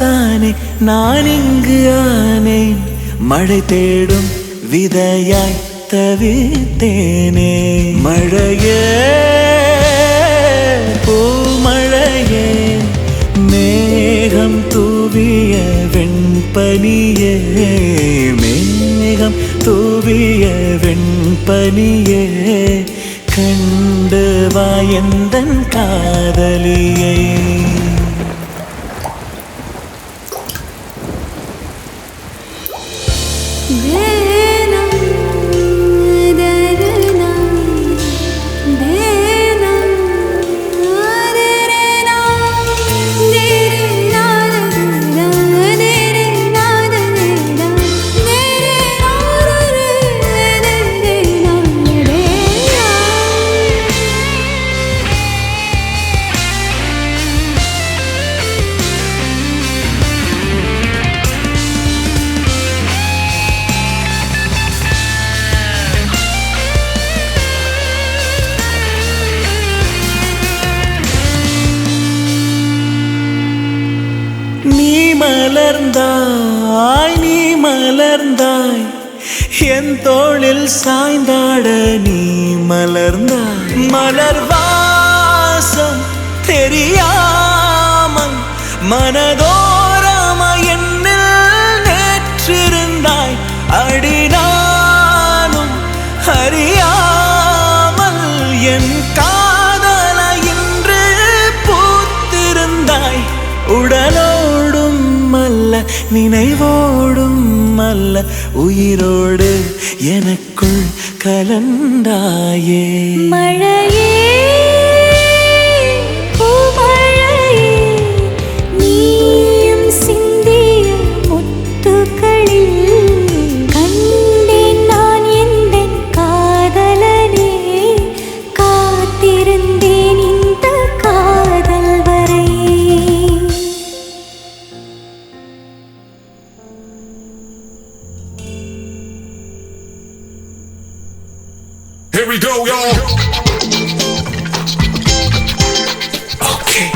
தானே நான் இங்கு ஆனேன். மழை தேடும் விதையாய் தவித்தேனே. மழையே பூமழையே மேகம் தூவிய வெண்பனியே. மேகம் தூவிய வெண்பனியே கண்டு வா எந்தன் காதலியை. நீ மலர்ந்தாய் என் தோளில் சாய்ந்தாட. நீ மலர்ந்தாய் மலர் வாசம் தெரியாமல் மனதோரம என்னில் நேற்றிருந்தாய். அடினாலும் அறியாமல் என் காதல இன்று பூத்திருந்தாய். உடலோடும் அல்ல நினைவோடும் அல்ல உயிரோடு எனக்குள் கலந்தாயே. மழையே பூமழையே நீயும் சிந்திய முத்துக்களில் கண்டேன் நான் எந்தன் காதலனே. காத்திருந்தேன் இந்த காதல் வரை. Here we go, y'all. Okay.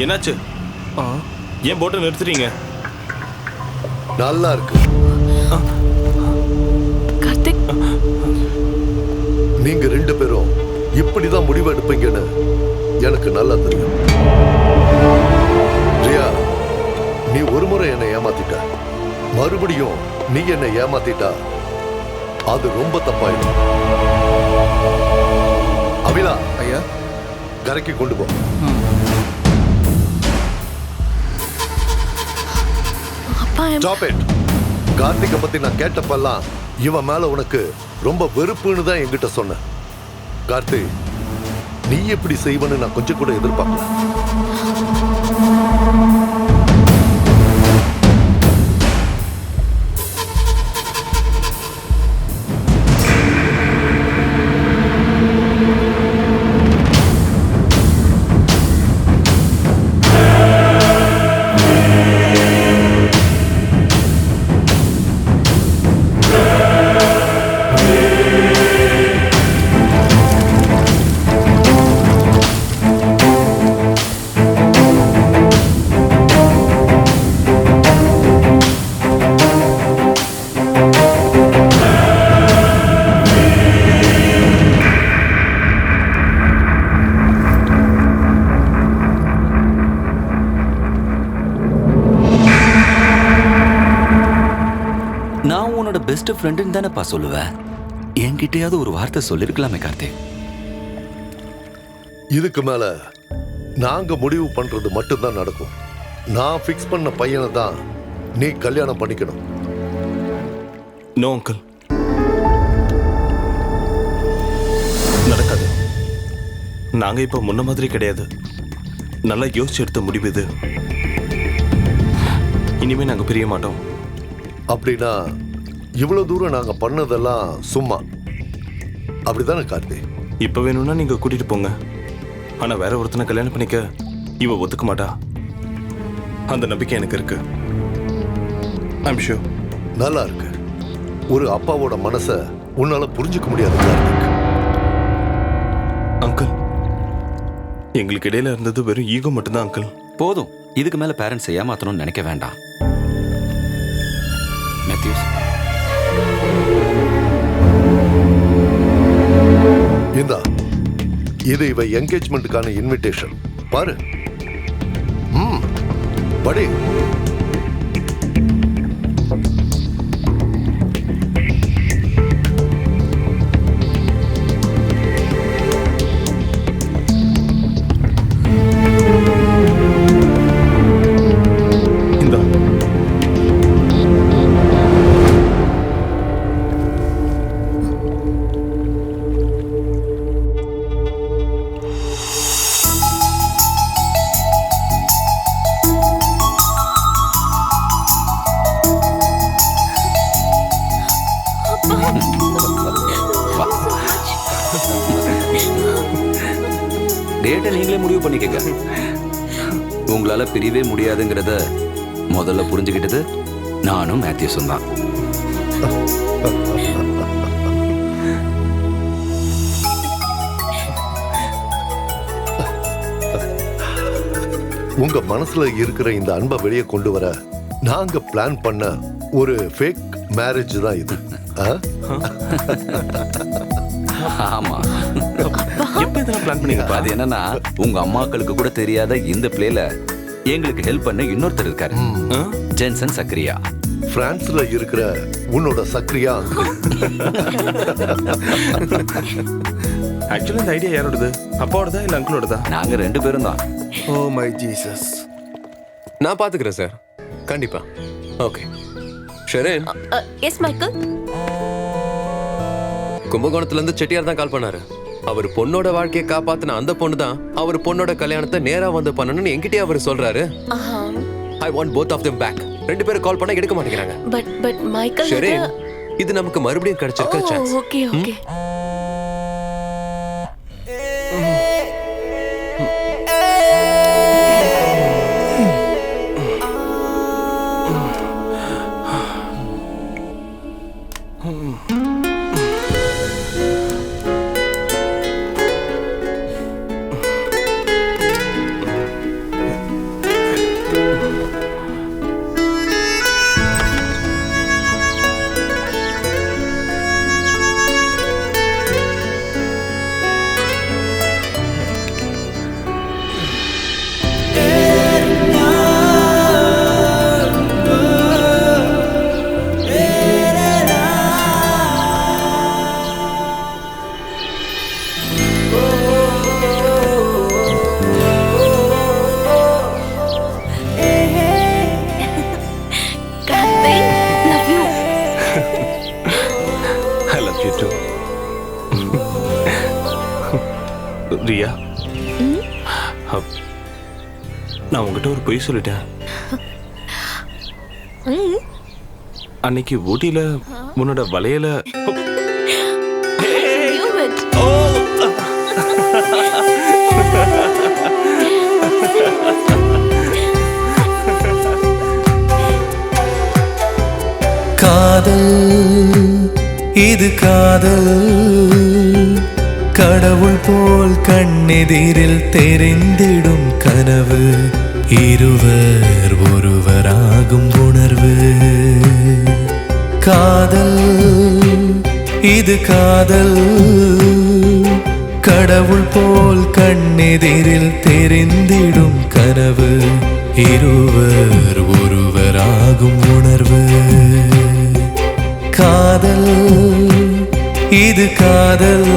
என்னாச்சு? ஏன் போட்டை நிறுத்துறீங்க? நல்லா இருக்கு. கார்த்திக், நீங்க 2 பேரும் இப்படிதான் முடிவு எடுப்பீங்கன்னு எனக்கு நல்லா தெரியும். ரியா, நீ ஒரு முறை என்னை ஏமாத்திட்ட, மறுபடியும் நீ என்னை ஏமாத்திட்டா அது ரொம்ப தப்பாயிடும். அபிலா, ஐயா, கரைக்கு கொண்டு போ. Stop it. கார்த்திகை பத்தி நான் கேட்டப்பெல்லாம் இவன் மேல உனக்கு ரொம்ப வெறுப்புன்னு தான் என்கிட்ட சொன்ன. கார்த்தி, நீ எப்படி செய்வன்னு நான் கொஞ்சம் கூட எதிர்பார்க்கல. நான் உன்னோட பெஸ்ட் ஃப்ரெண்டுன்னு தானேப்பா சொல்லுவேன். என்கிட்டயாவது ஒரு வார்த்தை சொல்லிருக்கலாமே கார்த்திக். இதுக்கு மேல நாங்க முடிவு பண்றது மட்டும்தான் நடக்கும். நான் ஃபிக்ஸ் பண்ண பையனை தான் நீ கல்யாணம் பண்ணிக்கணும். நோ அங்கிள், நடக்காது. நாங்க இப்ப முன்ன மாதிரி கிடையாது. நல்லா யோசிச்சு எடுத்த முடிவு இது. இனிமே நாங்க பிரிய மாட்டோம். அப்படின்னா இவ்வளவு தூரம் நாங்க பண்ணதெல்லாம் சும்மா, அப்படிதானே கார்த்தி? இப்ப வேணும்னா நீங்க கூட்டிட்டு போங்க. ஆனா வேற ஒருத்தனை கல்யாணம் பண்ணிக்க இவ ஒத்துக்க மாட்டா. அந்த நம்பிக்கை எனக்கு இருக்கு. I'm sure. நல்லா இருக்கு. ஒரு அப்பாவோட மனசை உன்னால புரிஞ்சுக்க முடியாது கார்த்திக். அங்கிள், எங்களுக்கு இடையில இருந்தது வெறும் ஈகோ மட்டும்தான் அங்கிள். போதும், இதுக்கு மேல பேரண்ட்ஸ் ஏமாத்தணும்னு நினைக்க வேண்டாம். மேத்யூஸ், இந்தா, இது இவ என்கேஜ்மெண்ட்டுக்கான இன்விடேஷன். பாரு. படி. இந்தா. டேட்டை நீங்களே முடிவு பண்ணிக்கங்க. உங்களால பிரியவே முடியாதுங்கிறத முதல்ல புரிஞ்சுக்கிட்டது நானும் மேத்யூஸும் தான். உங்க மனசுல இருக்கிற இந்த அன்பை வெளியே கொண்டு வர நாங்க பிளான் பண்ண ஒரு ஃபேக் மேரேஜ் தான் இது. ஆமா. எப்ப இதெல்லாம் பிளான் பண்ணீங்க? அது என்னன்னா, உங்க அம்மாக்களுக்கு கூட தெரியாத இந்த பிளேல எங்களுக்கு ஹெல்ப் பண்ண இன்னொருத்தர் இருக்காரு. ஜென்சன் சக்ரியா. பிரான்ஸ்ல இருக்கிற உன்னோட சக்ரியா. ஆக்சுவலி இந்த ஐடியா யாரோடது? அப்பாவோடதா இல்ல அங்கிளோடதா? நாங்க 2 பேரும் தான். Oh my Jesus. நான் பாத்துக்கிறேன் சார். கண்டிப்பா. ஓகே. Sherin, yes Michael. கும்பகோணத்துல இருந்து செட்டியார் தான் கால் பண்ணாரு. அவர் பொண்ணோட வாழ்க்கையை காப்பாத்தின அந்த பொண்ணு தான் அவர் பொண்ணோட கல்யாணத்தை நேரா வந்து பண்ணணும்னு என்கிட்டயே அவர் சொல்றாரு. I want both of them back. 2 பேரும் கால் பண்ணா எடுக்க மாட்டேங்கிறாங்க. பட் மைக்கேல், ஷெரின், இது நமக்கு மறுபடியும் கிடைச்சிருக்க சான்ஸ். Okay okay. பிரியா, நான் உங்ககிட்ட ஒரு பொய் சொல்லிட்டேன். அன்னைக்கு ஊட்டியில உன்னோட வளையல காதல் இது காதல், கடவுள் போல் கண்ணெதிரில் தெரிந்திடும் கனவு, இருவர் ஒருவராகும் உணர்வு. காதல் இது காதல், கடவுள் போல் கண்ணெதிரில் தெரிந்திடும் கனவு, இருவர் ஒருவராகும் உணர்வு. காதல் இது காதல்.